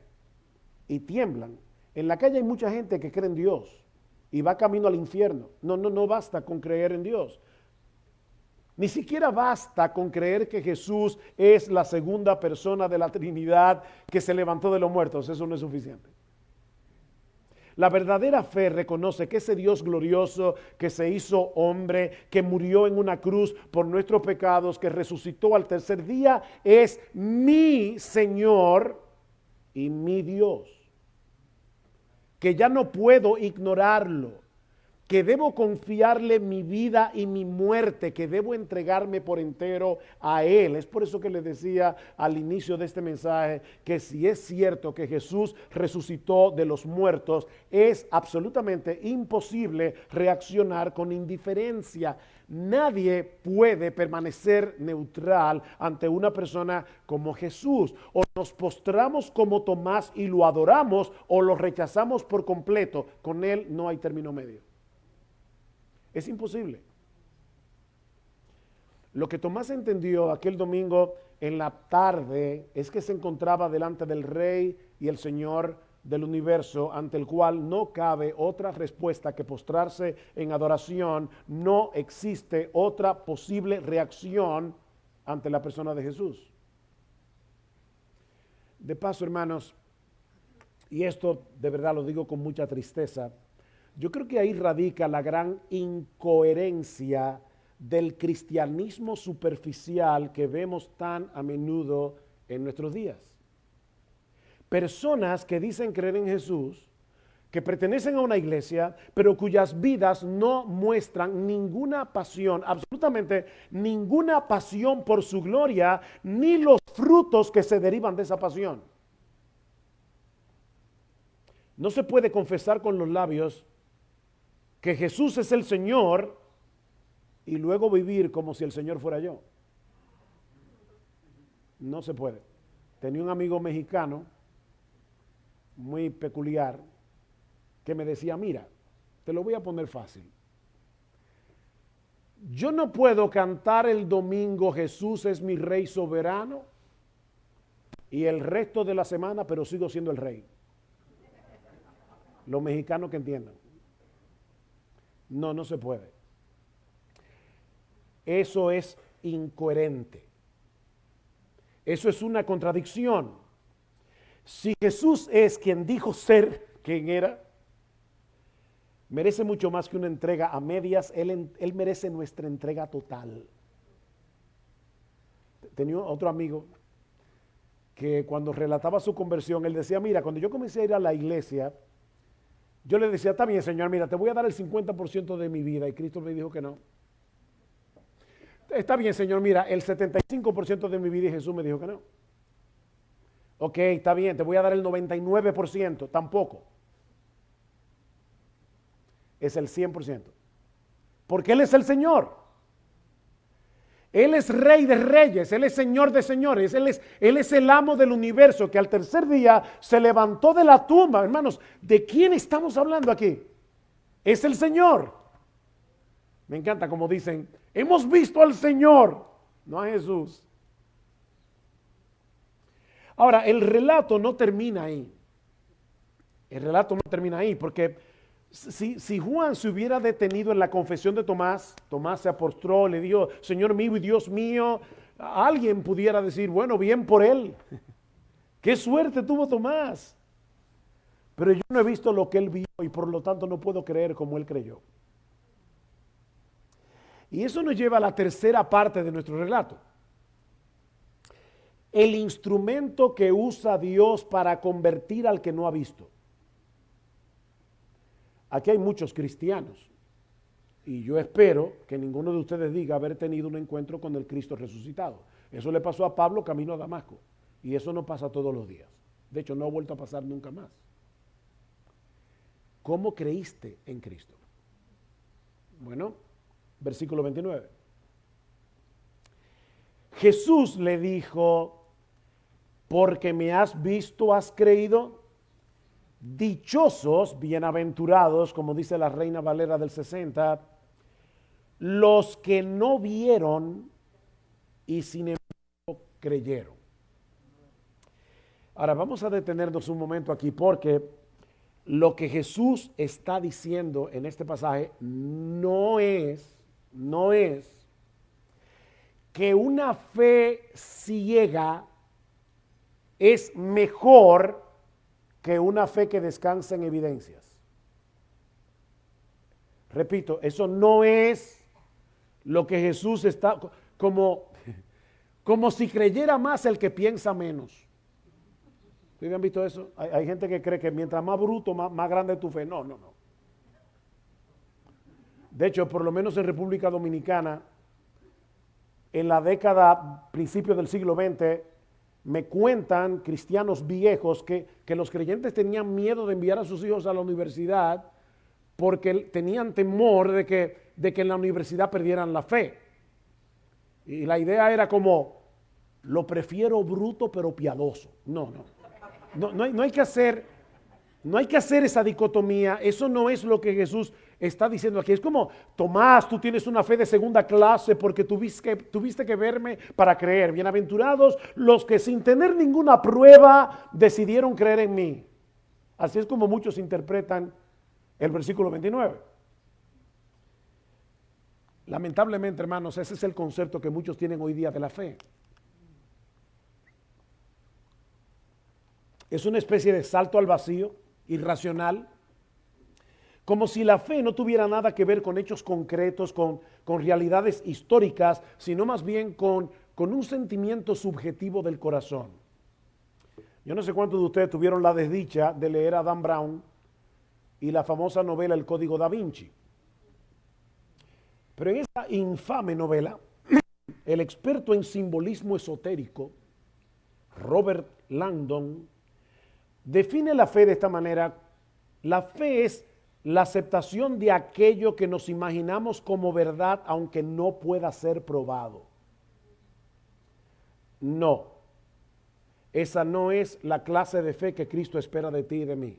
y tiemblan. En la calle hay mucha gente que cree en Dios y va camino al infierno. No basta con creer en Dios. Ni siquiera basta con creer que Jesús es la segunda persona de la Trinidad que se levantó de los muertos. Eso no es suficiente. La verdadera fe reconoce que ese Dios glorioso que se hizo hombre, que murió en una cruz por nuestros pecados, que resucitó al tercer día, es mi Señor y mi Dios. Que ya no puedo ignorarlo, que debo confiarle mi vida y mi muerte, que debo entregarme por entero a Él. Es por eso que le decía al inicio de este mensaje que si es cierto que Jesús resucitó de los muertos, es absolutamente imposible reaccionar con indiferencia. Nadie puede permanecer neutral ante una persona como Jesús. O nos postramos como Tomás y lo adoramos, o lo rechazamos por completo. Con Él no hay término medio. Es imposible. Lo que Tomás entendió aquel domingo en la tarde es que se encontraba delante del Rey y el Señor del universo, ante el cual no cabe otra respuesta que postrarse en adoración. No existe otra posible reacción ante la persona de Jesús. De paso, hermanos, y esto de verdad lo digo con mucha tristeza, yo creo que ahí radica la gran incoherencia del cristianismo superficial que vemos tan a menudo en nuestros días. Personas que dicen creer en Jesús, que pertenecen a una iglesia, pero cuyas vidas no muestran ninguna pasión, absolutamente ninguna pasión por su gloria, ni los frutos que se derivan de esa pasión. No se puede confesar con los labios que Jesús es el Señor y luego vivir como si el Señor fuera yo. No se puede. Tenía un amigo mexicano muy peculiar que me decía, mira, te lo voy a poner fácil. Yo no puedo cantar el domingo Jesús es mi Rey soberano y el resto de la semana, pero sigo siendo el Rey. Los mexicanos que entiendan. No, no se puede. Eso es incoherente. Eso es una contradicción. Si Jesús es quien dijo ser quien era, merece mucho más que una entrega a medias. Él merece nuestra entrega total. Tenía otro amigo que cuando relataba su conversión, él decía, mira, cuando yo comencé a ir a la iglesia, yo le decía, está bien, Señor, mira, te voy a dar el 50% de mi vida. Y Cristo me dijo que no. Está bien, Señor, mira, el 75% de mi vida. Y Jesús me dijo que no. Ok, está bien, te voy a dar el 99%. Tampoco. Es el 100%. Porque Él es el Señor. Él es Rey de reyes, Él es Señor de señores, Él es el amo del universo que al tercer día se levantó de la tumba. Hermanos, ¿de quién estamos hablando aquí? Es el Señor. Me encanta como dicen, hemos visto al Señor, no a Jesús. Ahora, el relato no termina ahí. El relato no termina ahí porque si Juan se hubiera detenido en la confesión de Tomás, Tomás se postró, le dijo, Señor mío y Dios mío, alguien pudiera decir, bueno, bien por él. Qué suerte tuvo Tomás. Pero yo no he visto lo que él vio y por lo tanto no puedo creer como él creyó. Y eso nos lleva a la tercera parte de nuestro relato. El instrumento que usa Dios para convertir al que no ha visto. Aquí hay muchos cristianos y yo espero que ninguno de ustedes diga haber tenido un encuentro con el Cristo resucitado. Eso le pasó a Pablo camino a Damasco y eso no pasa todos los días. De hecho, no ha vuelto a pasar nunca más. ¿Cómo creíste en Cristo? Bueno, versículo 29. Jesús le dijo, porque me has visto, has creído. Dichosos, bienaventurados, como dice la Reina Valera del 60, los que no vieron y sin embargo creyeron. Ahora vamos a detenernos un momento aquí porque lo que Jesús está diciendo en este pasaje no es que una fe ciega es mejor que una fe que descansa en evidencias. Repito, eso no es lo que Jesús está, como si creyera más el que piensa menos. ¿Ustedes han visto eso? Hay gente que cree que mientras más bruto, más grande es tu fe. No. De hecho, por lo menos en República Dominicana, en la década, principios del siglo XX, me cuentan cristianos viejos que los creyentes tenían miedo de enviar a sus hijos a la universidad porque tenían temor de que en la universidad perdieran la fe. Y la idea era como, lo prefiero bruto pero piadoso. No hay que hacer No hay que hacer esa dicotomía. Eso no es lo que Jesús está diciendo aquí. Es como, Tomás, tú tienes una fe de segunda clase porque tuviste que verme para creer. Bienaventurados los que sin tener ninguna prueba decidieron creer en mí. Así es como muchos interpretan el versículo 29. Lamentablemente, hermanos, ese es el concepto que muchos tienen hoy día de la fe. Es una especie de salto al vacío, irracional, como si la fe no tuviera nada que ver con hechos concretos, con realidades históricas, sino más bien con un sentimiento subjetivo del corazón. Yo no sé cuántos de ustedes tuvieron la desdicha de leer a Dan Brown y la famosa novela El Código Da Vinci. Pero en esa infame novela, el experto en simbolismo esotérico, Robert Langdon, define la fe de esta manera. La fe es la aceptación de aquello que nos imaginamos como verdad, aunque no pueda ser probado. No, esa no es la clase de fe que Cristo espera de ti y de mí.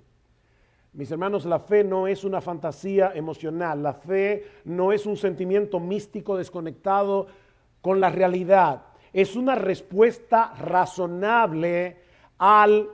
Mis hermanos, la fe no es una fantasía emocional. La fe no es un sentimiento místico desconectado con la realidad. Es una respuesta razonable al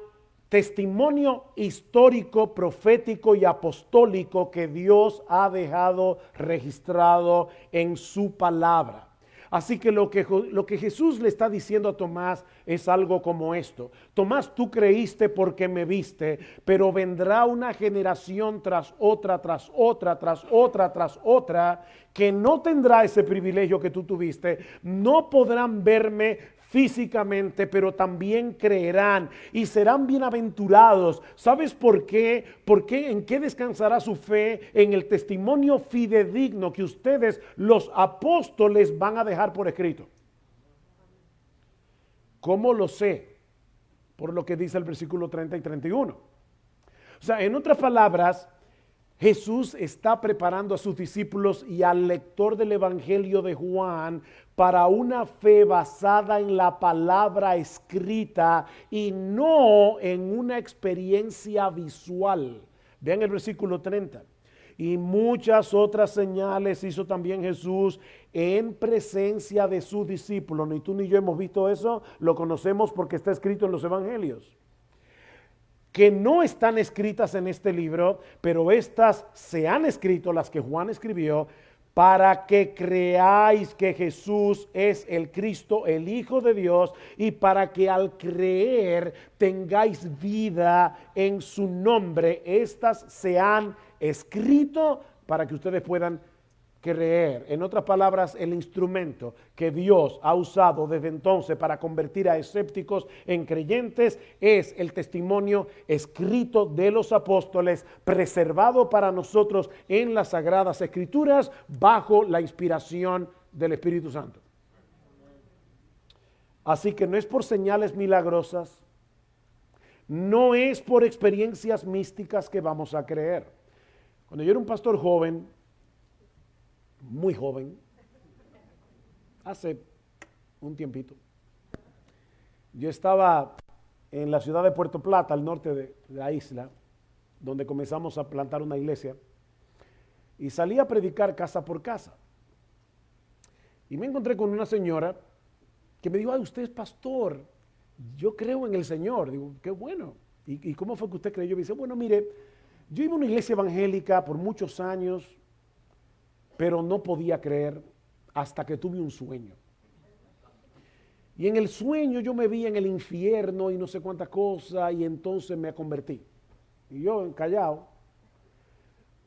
testimonio histórico, profético y apostólico que Dios ha dejado registrado en su palabra. Así que lo que Jesús le está diciendo a Tomás es algo como esto. Tomás, tú creíste porque me viste, pero vendrá una generación tras otra, tras otra, tras otra, tras otra, que no tendrá ese privilegio que tú tuviste. No podrán verme físicamente, pero también creerán y serán bienaventurados. ¿Sabes por qué? Porque ¿en qué descansará su fe? En el testimonio fidedigno que ustedes, los apóstoles, van a dejar por escrito. ¿Cómo lo sé? Por lo que dice el versículo 30 y 31. O sea, en otras palabras, Jesús está preparando a sus discípulos y al lector del Evangelio de Juan para una fe basada en la palabra escrita y no en una experiencia visual. Vean el versículo 30. Y muchas otras señales hizo también Jesús en presencia de sus discípulos. Ni tú ni yo hemos visto eso, lo conocemos porque está escrito en los Evangelios, que no están escritas en este libro, pero estas se han escrito, las que Juan escribió, para que creáis que Jesús es el Cristo, el Hijo de Dios, y para que al creer tengáis vida en su nombre. Estas se han escrito para que ustedes puedan creer. En otras palabras, el instrumento que Dios ha usado desde entonces para convertir a escépticos en creyentes es el testimonio escrito de los apóstoles, preservado para nosotros en las Sagradas Escrituras bajo la inspiración del Espíritu Santo. Así que no es por señales milagrosas, no es por experiencias místicas que vamos a creer. Cuando yo era un pastor joven, muy joven, hace un tiempito, yo estaba en la ciudad de Puerto Plata, al norte de la isla, donde comenzamos a plantar una iglesia, y salí a predicar casa por casa. Y me encontré con una señora que me dijo: ay, usted es pastor, yo creo en el Señor. Digo, qué bueno. ¿Y cómo fue que usted creyó? Me dice: bueno, mire, yo iba a una iglesia evangélica por muchos años, pero no podía creer hasta que tuve un sueño. Y en el sueño yo me vi en el infierno y no sé cuánta cosa, y entonces me convertí. Y yo callado.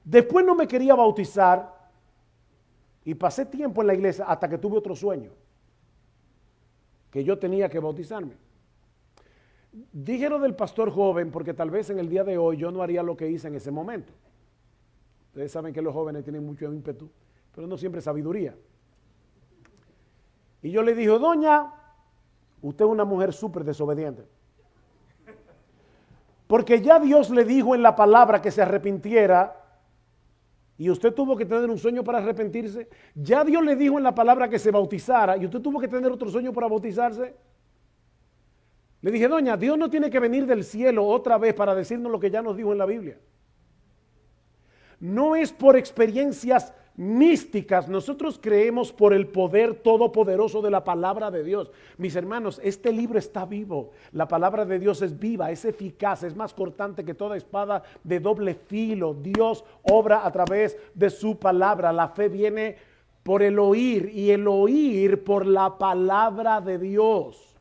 Después no me quería bautizar y pasé tiempo en la iglesia hasta que tuve otro sueño, que yo tenía que bautizarme. Dijeron del pastor joven porque tal vez en el día de hoy yo no haría lo que hice en ese momento. Ustedes saben que los jóvenes tienen mucho ímpetu, pero no siempre sabiduría. Y yo le dije: doña, usted es una mujer súper desobediente. Porque ya Dios le dijo en la palabra que se arrepintiera y usted tuvo que tener un sueño para arrepentirse. Ya Dios le dijo en la palabra que se bautizara y usted tuvo que tener otro sueño para bautizarse. Le dije, doña, Dios no tiene que venir del cielo otra vez para decirnos lo que ya nos dijo en la Biblia. No es por experiencias místicas, nosotros creemos por el poder todopoderoso de la palabra de Dios. Mis hermanos, este libro está vivo, la palabra de Dios es viva, es eficaz, es más cortante que toda espada de doble filo. Dios obra a través de su palabra. La fe viene por el oír y el oír por la palabra de Dios.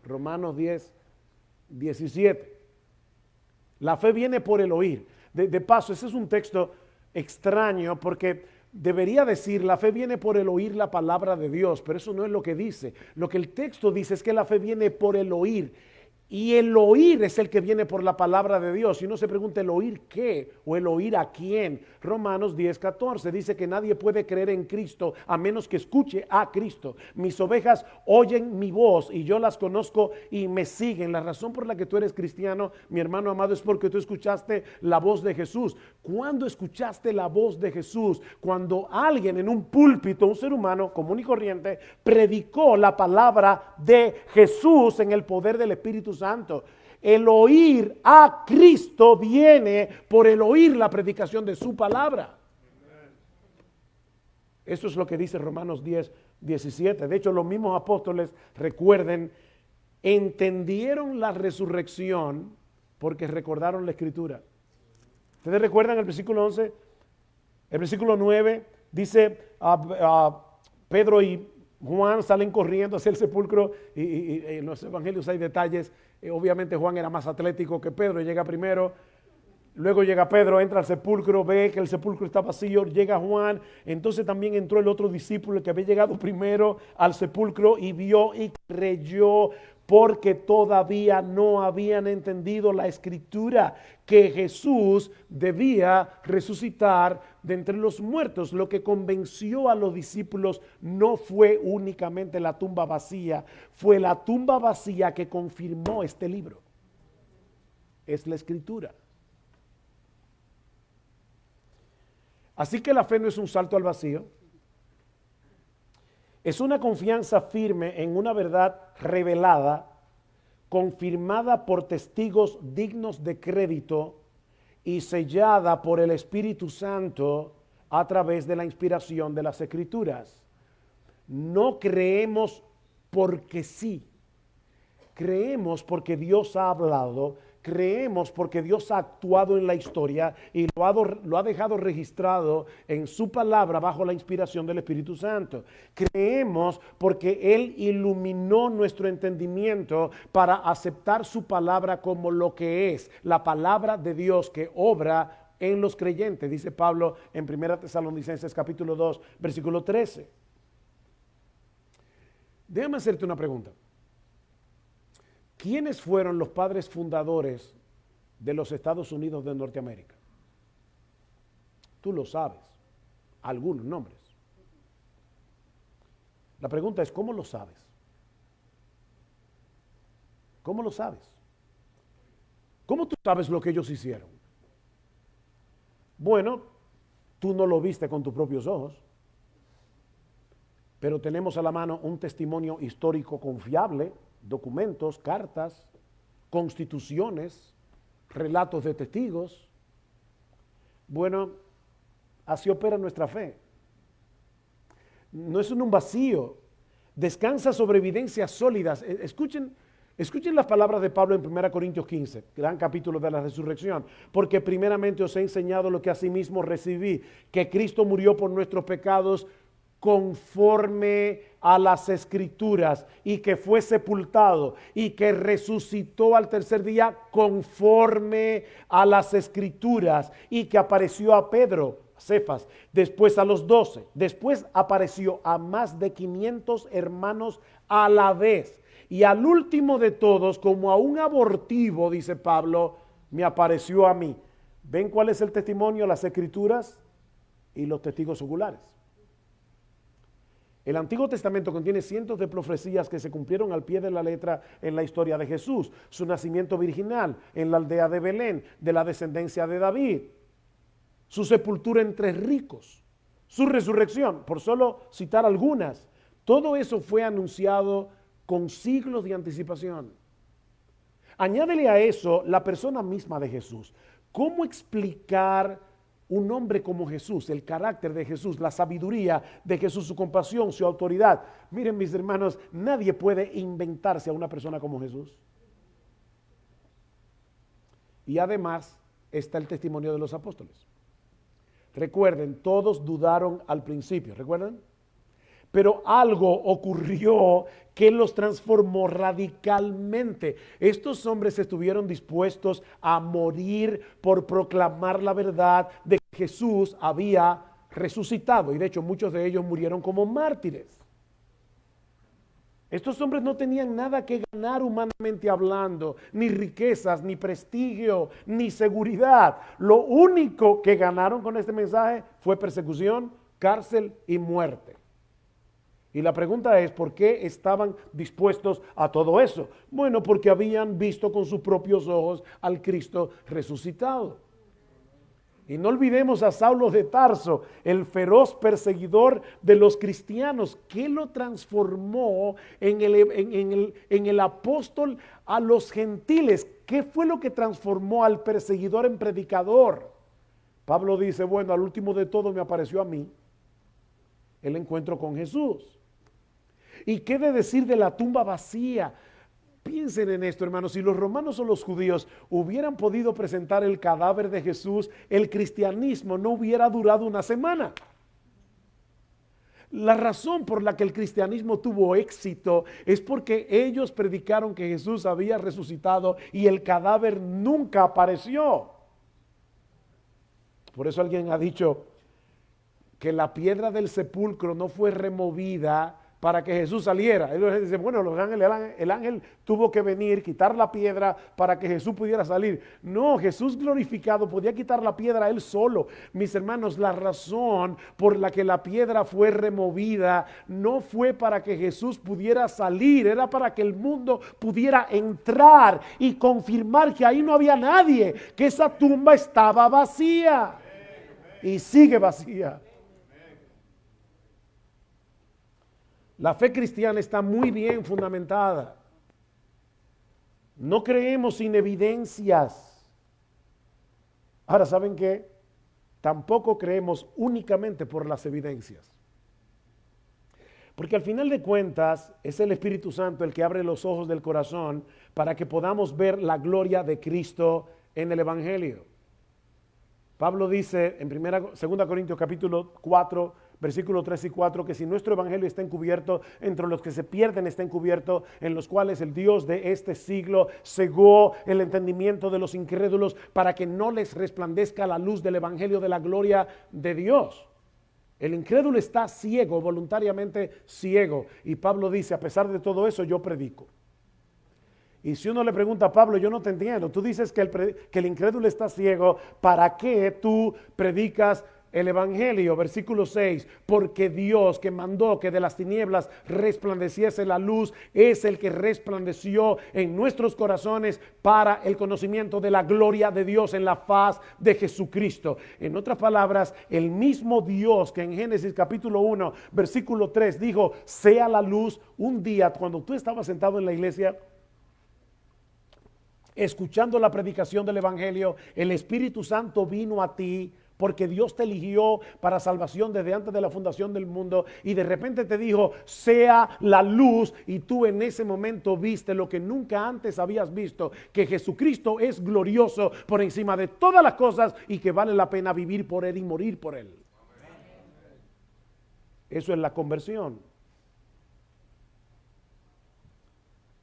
Romanos 10, 17. La fe viene por el oír. De paso, ese es un texto extraño porque debería decir la fe viene por el oír la palabra de Dios, pero eso no es lo que dice. Lo que el texto dice es que la fe viene por el oír. Y el oír es el que viene por la palabra de Dios. Y uno se pregunta, ¿el oír qué? ¿O el oír a quién? Romanos 10:14 dice que nadie puede creer en Cristo a menos que escuche a Cristo. Mis ovejas oyen mi voz y yo las conozco y me siguen. La razón por la que tú eres cristiano, mi hermano amado, es porque tú escuchaste la voz de Jesús. ¿Cuándo escuchaste la voz de Jesús? Cuando alguien en un púlpito, un ser humano común y corriente, predicó la palabra de Jesús en el poder del Espíritu Santo. El oír a Cristo viene por el oír la predicación de su palabra. Eso es lo que dice Romanos 10, 17. De hecho, los mismos apóstoles, recuerden, entendieron la resurrección porque recordaron la Escritura. ¿Ustedes recuerdan el versículo 11? El versículo 9 dice, Pedro y Juan salen corriendo hacia el sepulcro y en los evangelios hay detalles. Obviamente Juan era más atlético que Pedro, llega primero, luego llega Pedro, entra al sepulcro, ve que el sepulcro está vacío, llega Juan, entonces también entró el otro discípulo que había llegado primero al sepulcro y vio y creyó, porque todavía no habían entendido la escritura que Jesús debía resucitar de entre los muertos. Lo que convenció a los discípulos no fue únicamente la tumba vacía, fue la tumba vacía que confirmó este libro. Es la escritura. Así que la fe no es un salto al vacío. Es una confianza firme en una verdad revelada, confirmada por testigos dignos de crédito y sellada por el Espíritu Santo a través de la inspiración de las Escrituras. No creemos porque sí, creemos porque Dios ha hablado, creemos porque Dios ha actuado en la historia y lo ha dejado registrado en su palabra bajo la inspiración del Espíritu Santo. Creemos porque Él iluminó nuestro entendimiento para aceptar su palabra como lo que es, la palabra de Dios que obra en los creyentes, dice Pablo en 1 Tesalonicenses capítulo 2, versículo 13. Déjame hacerte una pregunta. ¿Quiénes fueron los padres fundadores de los Estados Unidos de Norteamérica? Tú lo sabes, algunos nombres. La pregunta es, ¿cómo lo sabes? ¿Cómo lo sabes? ¿Cómo tú sabes lo que ellos hicieron? Bueno, tú no lo viste con tus propios ojos, pero tenemos a la mano un testimonio histórico confiable, documentos, cartas, constituciones, relatos de testigos. Bueno, así opera nuestra fe. No es en un vacío, descansa sobre evidencias sólidas. Escuchen las palabras de Pablo en 1 Corintios 15, gran capítulo de la resurrección. Porque primeramente os he enseñado lo que asimismo recibí, que Cristo murió por nuestros pecados conforme a las Escrituras, y que fue sepultado y que resucitó al tercer día conforme a las Escrituras, y que apareció a Pedro, Cefas, después a los 12, después apareció a más de 500 hermanos a la vez, y al último de todos, como a un abortivo, dice Pablo, me apareció a mí. ¿Ven cuál es el testimonio? Las Escrituras y los testigos oculares. El Antiguo Testamento contiene cientos de profecías que se cumplieron al pie de la letra en la historia de Jesús, su nacimiento virginal en la aldea de Belén, de la descendencia de David, su sepultura entre ricos, su resurrección, por solo citar algunas. Todo eso fue anunciado con siglos de anticipación. Añádele a eso la persona misma de Jesús. ¿Cómo explicar un hombre como Jesús, el carácter de Jesús, la sabiduría de Jesús, su compasión, su autoridad? Miren, mis hermanos, nadie puede inventarse a una persona como Jesús. Y además está el testimonio de los apóstoles. Recuerden, todos dudaron al principio, ¿recuerdan? Pero algo ocurrió que los transformó radicalmente. Estos hombres estuvieron dispuestos a morir por proclamar la verdad de que Jesús había resucitado. Y de hecho muchos de ellos murieron como mártires. Estos hombres no tenían nada que ganar humanamente hablando, ni riquezas, ni prestigio, ni seguridad. Lo único que ganaron con este mensaje fue persecución, cárcel y muerte. Y la pregunta es, ¿por qué estaban dispuestos a todo eso? Bueno, porque habían visto con sus propios ojos al Cristo resucitado. Y no olvidemos a Saulo de Tarso, el feroz perseguidor de los cristianos, que lo transformó en el apóstol a los gentiles. ¿Qué fue lo que transformó al perseguidor en predicador? Pablo dice, bueno, al último de todo me apareció a mí el encuentro con Jesús. ¿Y qué de decir de la tumba vacía? Piensen en esto, hermanos, si los romanos o los judíos hubieran podido presentar el cadáver de Jesús, el cristianismo no hubiera durado una semana. La razón por la que el cristianismo tuvo éxito es porque ellos predicaron que Jesús había resucitado y el cadáver nunca apareció. Por eso alguien ha dicho que la piedra del sepulcro no fue removida para que Jesús saliera. Ellos dicen, bueno, el ángel tuvo que venir, quitar la piedra para que Jesús pudiera salir. No, Jesús glorificado podía quitar la piedra él solo. Mis hermanos, la razón por la que la piedra fue removida no fue para que Jesús pudiera salir, era para que el mundo pudiera entrar y confirmar que ahí no había nadie, que esa tumba estaba vacía y sigue vacía. La fe cristiana está muy bien fundamentada. No creemos sin evidencias. Ahora, ¿saben qué? Tampoco creemos únicamente por las evidencias. Porque al final de cuentas es el Espíritu Santo el que abre los ojos del corazón para que podamos ver la gloria de Cristo en el Evangelio. Pablo dice en 2 Corintios capítulo 4, versículos 3 y 4, que si nuestro evangelio está encubierto, entre los que se pierden está encubierto, en los cuales el Dios de este siglo cegó el entendimiento de los incrédulos para que no les resplandezca la luz del evangelio de la gloria de Dios. El incrédulo está ciego, voluntariamente ciego. Y Pablo dice, a pesar de todo eso, yo predico. Y si uno le pregunta a Pablo, yo no te entiendo. Tú dices que el incrédulo está ciego. ¿Para qué tú predicas el evangelio? Versículo 6, porque Dios que mandó que de las tinieblas resplandeciese la luz, es el que resplandeció en nuestros corazones para el conocimiento de la gloria de Dios en la faz de Jesucristo. En otras palabras, el mismo Dios que en Génesis capítulo 1, versículo 3 dijo, sea la luz. Un día cuando tú estabas sentado en la iglesia, escuchando la predicación del evangelio, el Espíritu Santo vino a ti, porque Dios te eligió para salvación desde antes de la fundación del mundo, y de repente te dijo, sea la luz, y tú en ese momento viste lo que nunca antes habías visto, que Jesucristo es glorioso por encima de todas las cosas y que vale la pena vivir por Él y morir por Él. Eso es la conversión.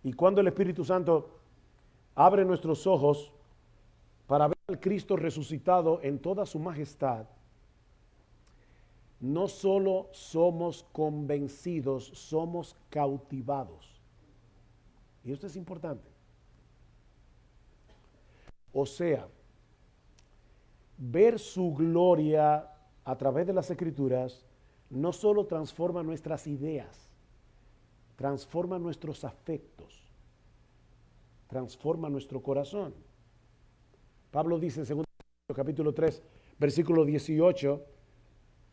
Y cuando el Espíritu Santo abre nuestros ojos para ver al Cristo resucitado en toda su majestad, no solo somos convencidos, somos cautivados. Y esto es importante. O sea, ver su gloria a través de las Escrituras no solo transforma nuestras ideas, transforma nuestros afectos, transforma nuestro corazón. Pablo dice en 2 capítulo 3, versículo 18,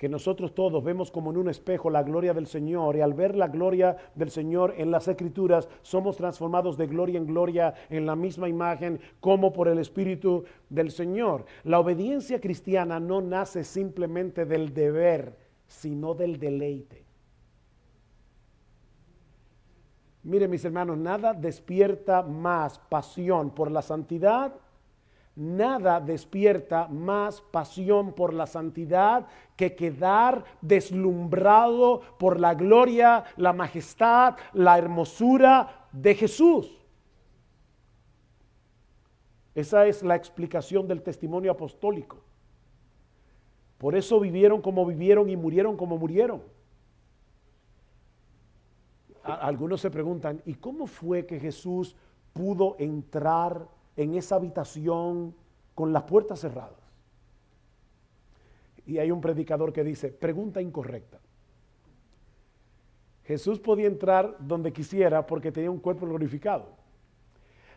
que nosotros todos vemos como en un espejo la gloria del Señor, y al ver la gloria del Señor en las Escrituras, somos transformados de gloria en gloria en la misma imagen como por el Espíritu del Señor. La obediencia cristiana no nace simplemente del deber, sino del deleite. Miren, mis hermanos, nada despierta más pasión por la santidad. Nada despierta más pasión por la santidad que quedar deslumbrado por la gloria, la majestad, la hermosura de Jesús. Esa es la explicación del testimonio apostólico. Por eso vivieron como vivieron y murieron como murieron. Algunos se preguntan, ¿y cómo fue que Jesús pudo entrar en esa habitación con las puertas cerradas? Y hay un predicador que dice, pregunta incorrecta. Jesús podía entrar donde quisiera porque tenía un cuerpo glorificado.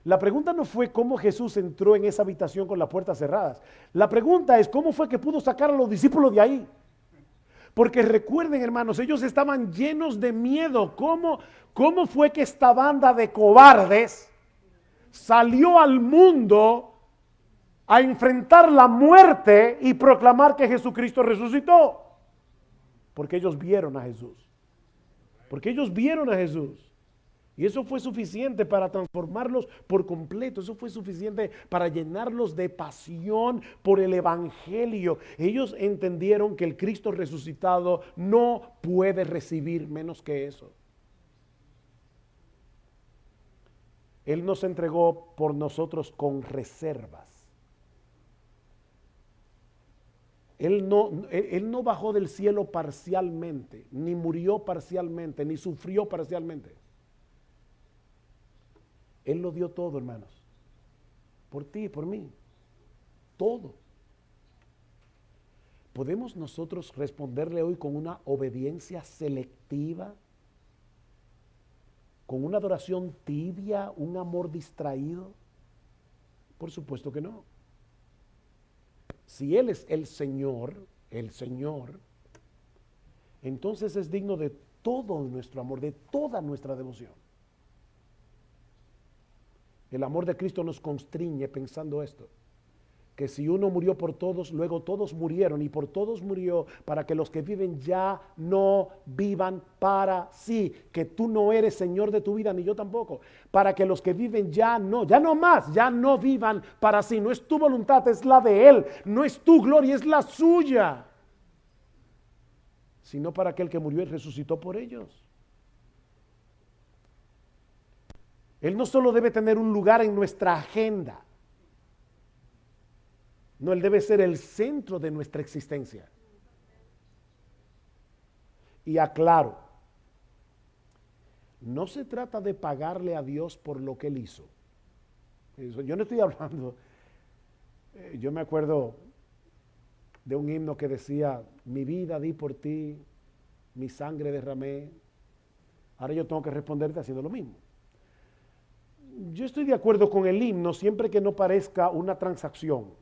La pregunta no fue cómo Jesús entró en esa habitación con las puertas cerradas. La pregunta es cómo fue que pudo sacar a los discípulos de ahí. Porque recuerden, hermanos, ellos estaban llenos de miedo. ¿Cómo fue que esta banda de cobardes salió al mundo a enfrentar la muerte y proclamar que Jesucristo resucitó? Porque ellos vieron a Jesús. Porque ellos vieron a Jesús. Y eso fue suficiente para transformarlos por completo. Eso fue suficiente para llenarlos de pasión por el Evangelio. Ellos entendieron que el Cristo resucitado no puede recibir menos que eso. Él nos entregó por nosotros con reservas. Él no bajó del cielo parcialmente, ni murió parcialmente, ni sufrió parcialmente. Él lo dio todo, hermanos. Por ti, por mí. Todo. ¿Podemos nosotros responderle hoy con una obediencia selectiva? ¿Con una adoración tibia, un amor distraído? Por supuesto que no. Si Él es el Señor, entonces es digno de todo nuestro amor, de toda nuestra devoción. El amor de Cristo nos constriñe pensando esto, que si uno murió por todos, luego todos murieron, y por todos murió para que los que viven ya no vivan para sí, que tú no eres Señor de tu vida, ni yo tampoco, para que los que viven ya no vivan para sí. No es tu voluntad, es la de Él, no es tu gloria, es la suya, sino para aquel que murió y resucitó por ellos. Él no solo debe tener un lugar en nuestra agenda, no, Él debe ser el centro de nuestra existencia. Y aclaro, no se trata de pagarle a Dios por lo que Él hizo. Yo no estoy hablando, yo me acuerdo de un himno que decía, mi vida di por ti, mi sangre derramé. Ahora yo tengo que responderte haciendo lo mismo. Yo estoy de acuerdo con el himno siempre que no parezca una transacción.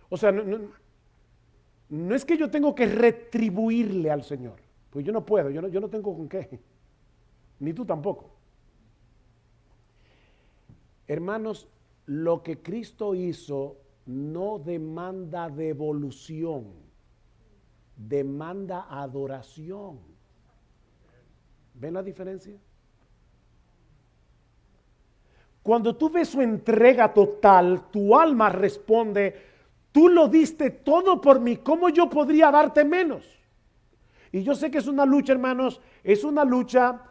O sea, no es que yo tengo que retribuirle al Señor, pues yo no puedo, yo no tengo con qué, ni tú tampoco. Hermanos, lo que Cristo hizo no demanda devolución, demanda adoración. ¿Ven la diferencia? Cuando tú ves su entrega total, tu alma responde, tú lo diste todo por mí, ¿cómo yo podría darte menos? Y yo sé que es una lucha, hermanos, es una lucha,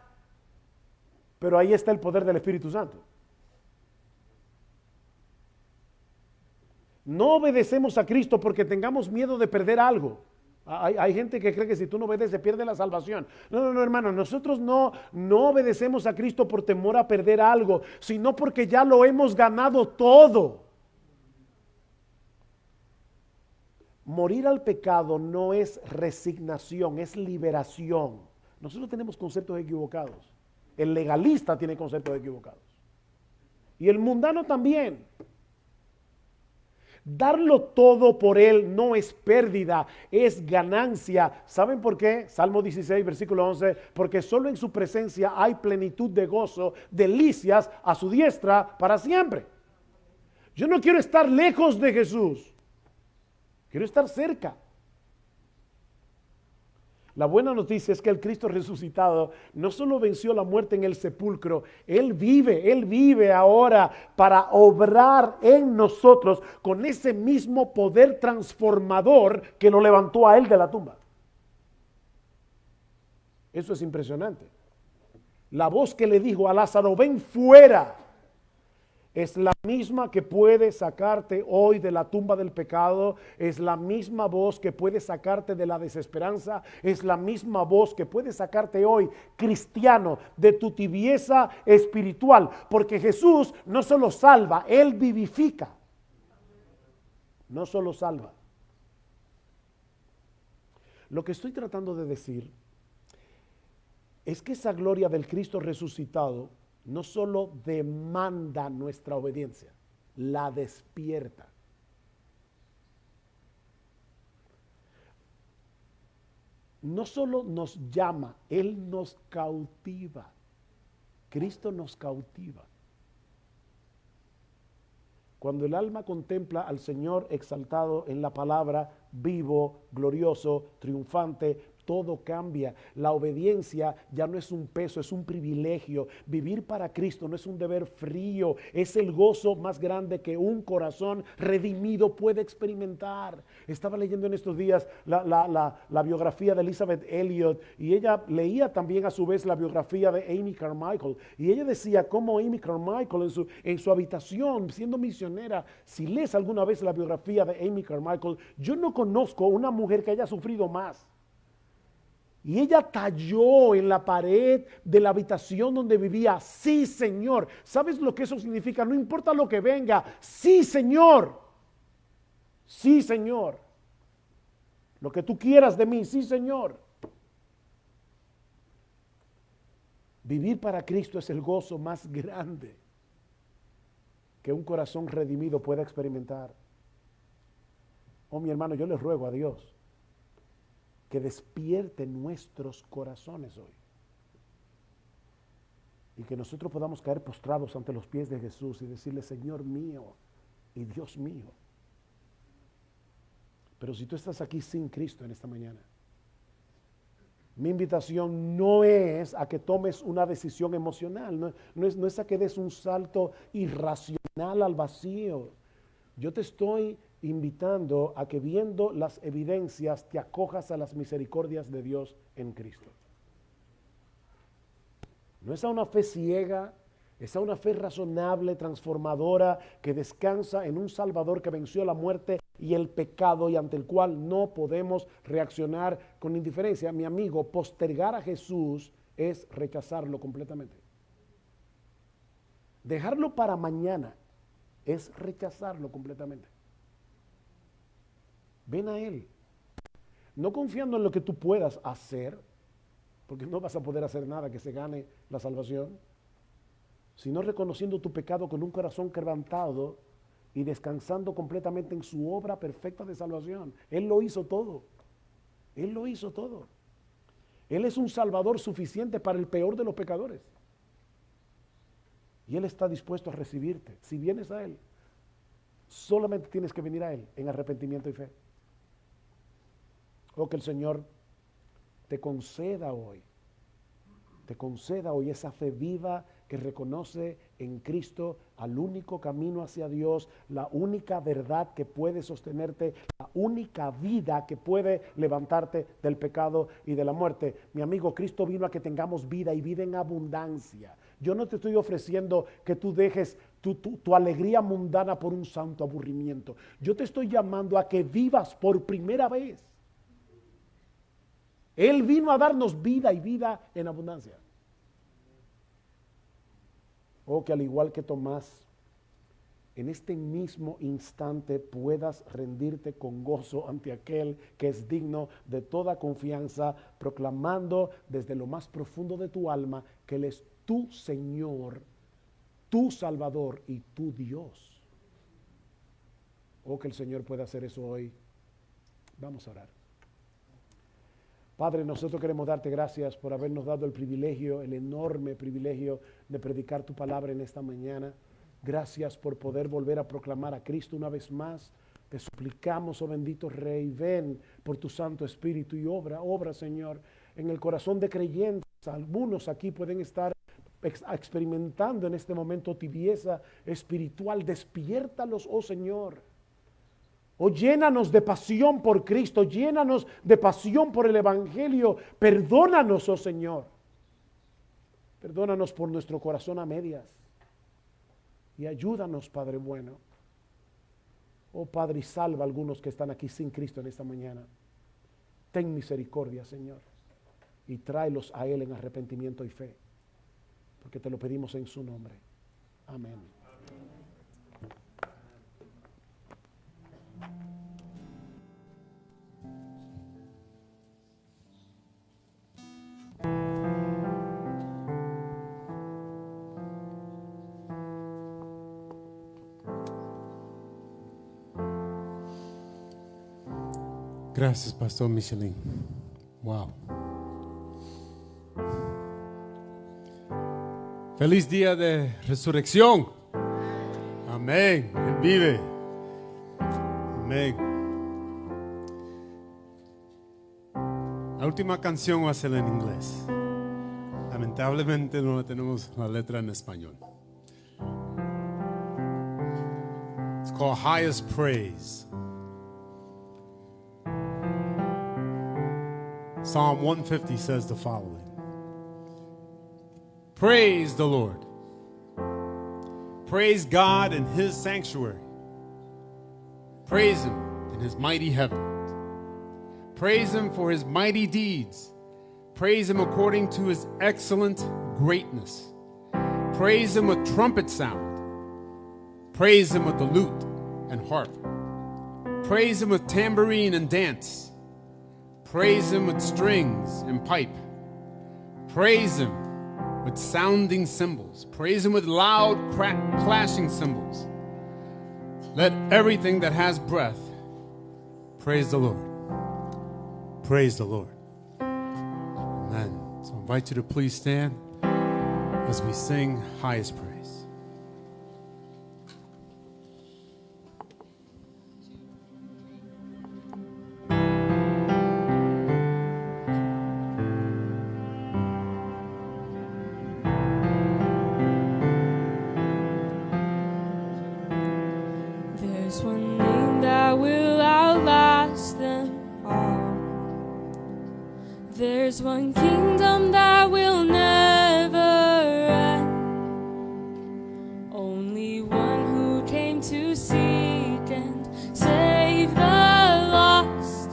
pero ahí está el poder del Espíritu Santo. No obedecemos a Cristo porque tengamos miedo de perder algo. Hay gente que cree que si tú no obedeces pierde la salvación. No, hermano, nosotros no obedecemos a Cristo por temor a perder algo, sino porque ya lo hemos ganado todo. Morir al pecado no es resignación, es liberación. Nosotros tenemos conceptos equivocados. El legalista tiene conceptos equivocados. Y el mundano también. Darlo todo por Él no es pérdida, es ganancia. ¿Saben por qué? Salmo 16, versículo 11, porque solo en su presencia hay plenitud de gozo, delicias a su diestra para siempre. Yo no quiero estar lejos de Jesús, quiero estar cerca. La buena noticia es que el Cristo resucitado no solo venció la muerte en el sepulcro, Él vive ahora para obrar en nosotros con ese mismo poder transformador que lo levantó a Él de la tumba. Eso es impresionante. La voz que le dijo a Lázaro, ven fuera, es la misma que puede sacarte hoy de la tumba del pecado, es la misma voz que puede sacarte de la desesperanza, es la misma voz que puede sacarte hoy, cristiano, de tu tibieza espiritual, porque Jesús no solo salva, Él vivifica, no solo salva. Lo que estoy tratando de decir es que esa gloria del Cristo resucitado no solo demanda nuestra obediencia, la despierta. No solo nos llama, Él nos cautiva. Cristo nos cautiva. Cuando el alma contempla al Señor exaltado en la palabra, vivo, glorioso, triunfante, todo cambia. La obediencia ya no es un peso, es un privilegio. Vivir para Cristo no es un deber frío, es el gozo más grande que un corazón redimido puede experimentar. Estaba leyendo en estos días la biografía de Elizabeth Elliot y ella leía también a su vez la biografía de Amy Carmichael y ella decía cómo Amy Carmichael en su habitación siendo misionera, si lees alguna vez la biografía de Amy Carmichael, yo no conozco una mujer que haya sufrido más. Y ella talló en la pared de la habitación donde vivía, sí Señor. ¿Sabes lo que eso significa? No importa lo que venga, sí Señor. Sí Señor. Lo que tú quieras de mí, sí Señor. Vivir para Cristo es el gozo más grande que un corazón redimido pueda experimentar. Oh mi hermano, yo les ruego a Dios que despierte nuestros corazones hoy y que nosotros podamos caer postrados ante los pies de Jesús y decirle, Señor mío y Dios mío. Pero si tú estás aquí sin Cristo en esta mañana, mi invitación no es a que tomes una decisión emocional, no es a que des un salto irracional al vacío. Yo te estoy invitando a que viendo las evidencias te acojas a las misericordias de Dios en Cristo. No es a una fe ciega, es a una fe razonable, transformadora, que descansa en un Salvador que venció la muerte y el pecado y ante el cual no podemos reaccionar con indiferencia. Mi amigo, postergar a Jesús es rechazarlo completamente. Dejarlo para mañana es rechazarlo completamente. Ven a Él, no confiando en lo que tú puedas hacer, porque no vas a poder hacer nada que se gane la salvación, sino reconociendo tu pecado con un corazón quebrantado y descansando completamente en su obra perfecta de salvación. Él lo hizo todo. Él lo hizo todo. Él es un salvador suficiente para el peor de los pecadores. Y Él está dispuesto a recibirte. Si vienes a Él, solamente tienes que venir a Él en arrepentimiento y fe. O que el Señor te conceda hoy esa fe viva que reconoce en Cristo al único camino hacia Dios, la única verdad que puede sostenerte, la única vida que puede levantarte del pecado y de la muerte. Mi amigo, Cristo vino a que tengamos vida y vida en abundancia. Yo no te estoy ofreciendo que tú dejes tu alegría mundana por un santo aburrimiento. Yo te estoy llamando a que vivas por primera vez. Él vino a darnos vida y vida en abundancia. Oh, que al igual que Tomás, en este mismo instante puedas rendirte con gozo ante aquel que es digno de toda confianza, proclamando desde lo más profundo de tu alma que Él es tu Señor, tu Salvador y tu Dios. Oh, que el Señor pueda hacer eso hoy. Vamos a orar. Padre, nosotros queremos darte gracias por habernos dado el privilegio, el enorme privilegio de predicar tu palabra en esta mañana. Gracias por poder volver a proclamar a Cristo una vez más. Te suplicamos, oh bendito Rey, ven por tu Santo Espíritu y obra, Señor, en el corazón de creyentes. Algunos aquí pueden estar experimentando en este momento tibieza espiritual. Despiértalos, oh Señor. Oh, llénanos de pasión por Cristo, llénanos de pasión por el Evangelio. Perdónanos, oh Señor. Perdónanos por nuestro corazón a medias. Y ayúdanos, Padre bueno. Oh Padre, y salva a algunos que están aquí sin Cristo en esta mañana. Ten misericordia, Señor. Y tráelos a Él en arrepentimiento y fe. Porque te lo pedimos en su nombre. Amén. Gracias, Pastor Michelin. Wow. Feliz día de resurrección. Amén. Él vive. Amén. La última canción va a ser en inglés. Lamentablemente no tenemos la letra en español. It's called Highest Praise. Psalm 150 says the following. Praise the Lord. Praise God in His sanctuary. Praise Him in His mighty heaven. Praise Him for His mighty deeds. Praise Him according to His excellent greatness. Praise Him with trumpet sound. Praise Him with the lute and harp. Praise Him with tambourine and dance. Praise Him with strings and pipe. Praise Him with sounding cymbals. Praise Him with loud clashing cymbals. Let everything that has breath praise the Lord. Praise the Lord. Amen. So I invite you to please stand as we sing highest praise. There's one name that will outlast them all. There's one kingdom that will never end. Only one who came to seek and save the lost,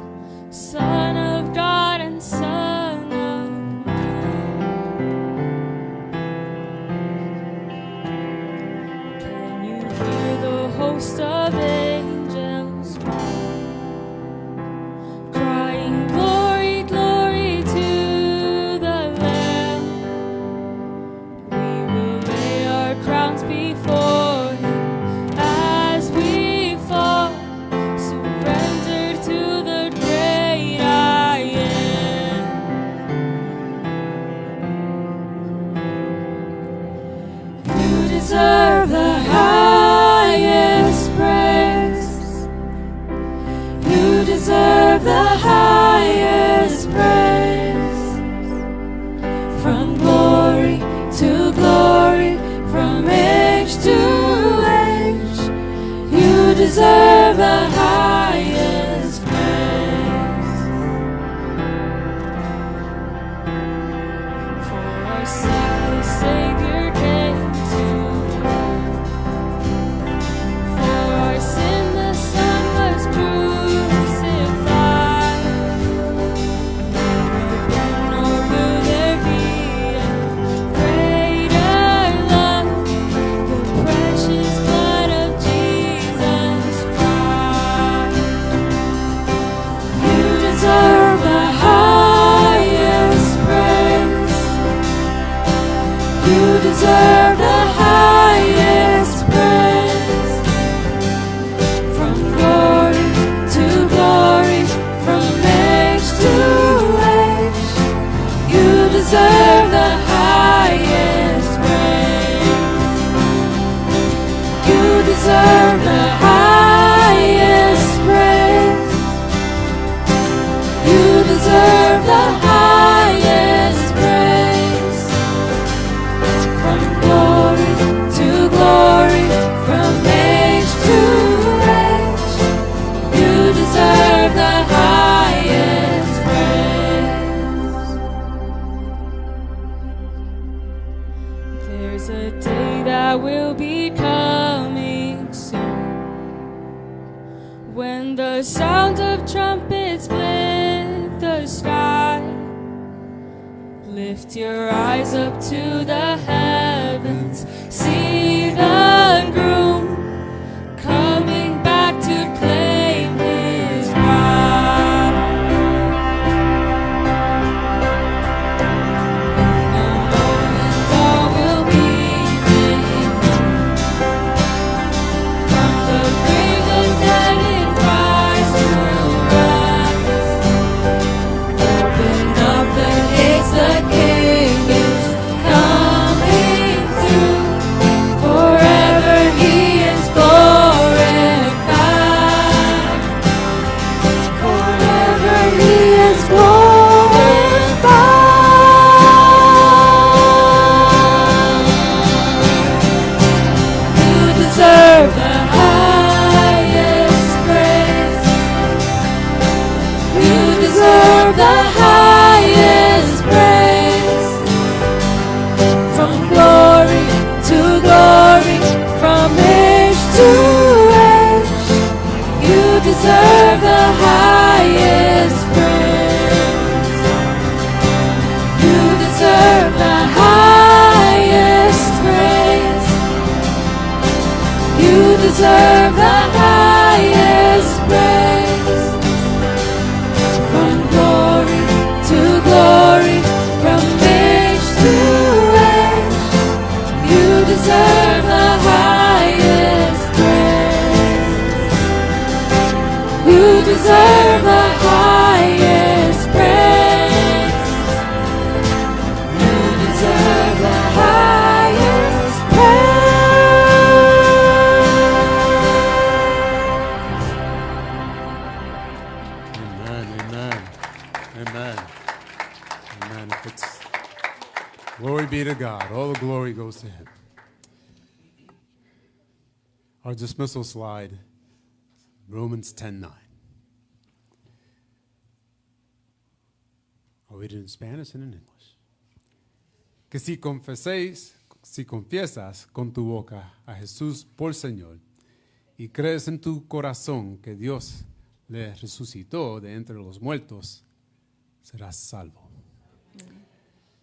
Son of God and Son of Man. Can you hear the host of angels crying, glory, glory to the Lamb? We will lay our crowns before Him as we fall, surrender to the great I am. You deserve the highest praise. You deserve the highest praise. From glory to glory, from age to age, you deserve the highest praise. For our sake, the Savior came to earth. For our sin, the Son was crucified. Never been nor will there be a greater love, the precious blood of Jesus Christ. and the sound of trumpets split the sky. Lift your eyes up to the heavens, see the groom coming back to claim his bride. In a moment all will be made from the grave, the dead in Christ will rise. Open up the gates, the King is coming through. Forever he is glorified. Forever he is glorified. You deserve the highest praise. You deserve the highest praise. From glory to glory, from age to age, you deserve the highest praise. You deserve the highest praise. You deserve the highest praise. From glory to glory, from age to age, you deserve the highest praise. You deserve the highest praise. You deserve the highest Amen, amen, amen, amen. If it's, glory be to God. All the glory goes to Him. Our dismissal slide, Romans 10:9. I'll read it in Spanish and in English. Que si confiesas con tu boca a Jesús por Señor y crees en tu corazón que Dios le resucitó de entre los muertos, serás salvo.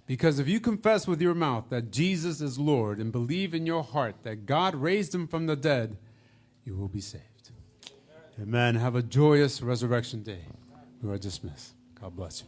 Because if you confess with your mouth that Jesus is Lord and believe in your heart that God raised him from the dead, you will be saved. Amen. Have a joyous resurrection day. We are dismissed. God bless you.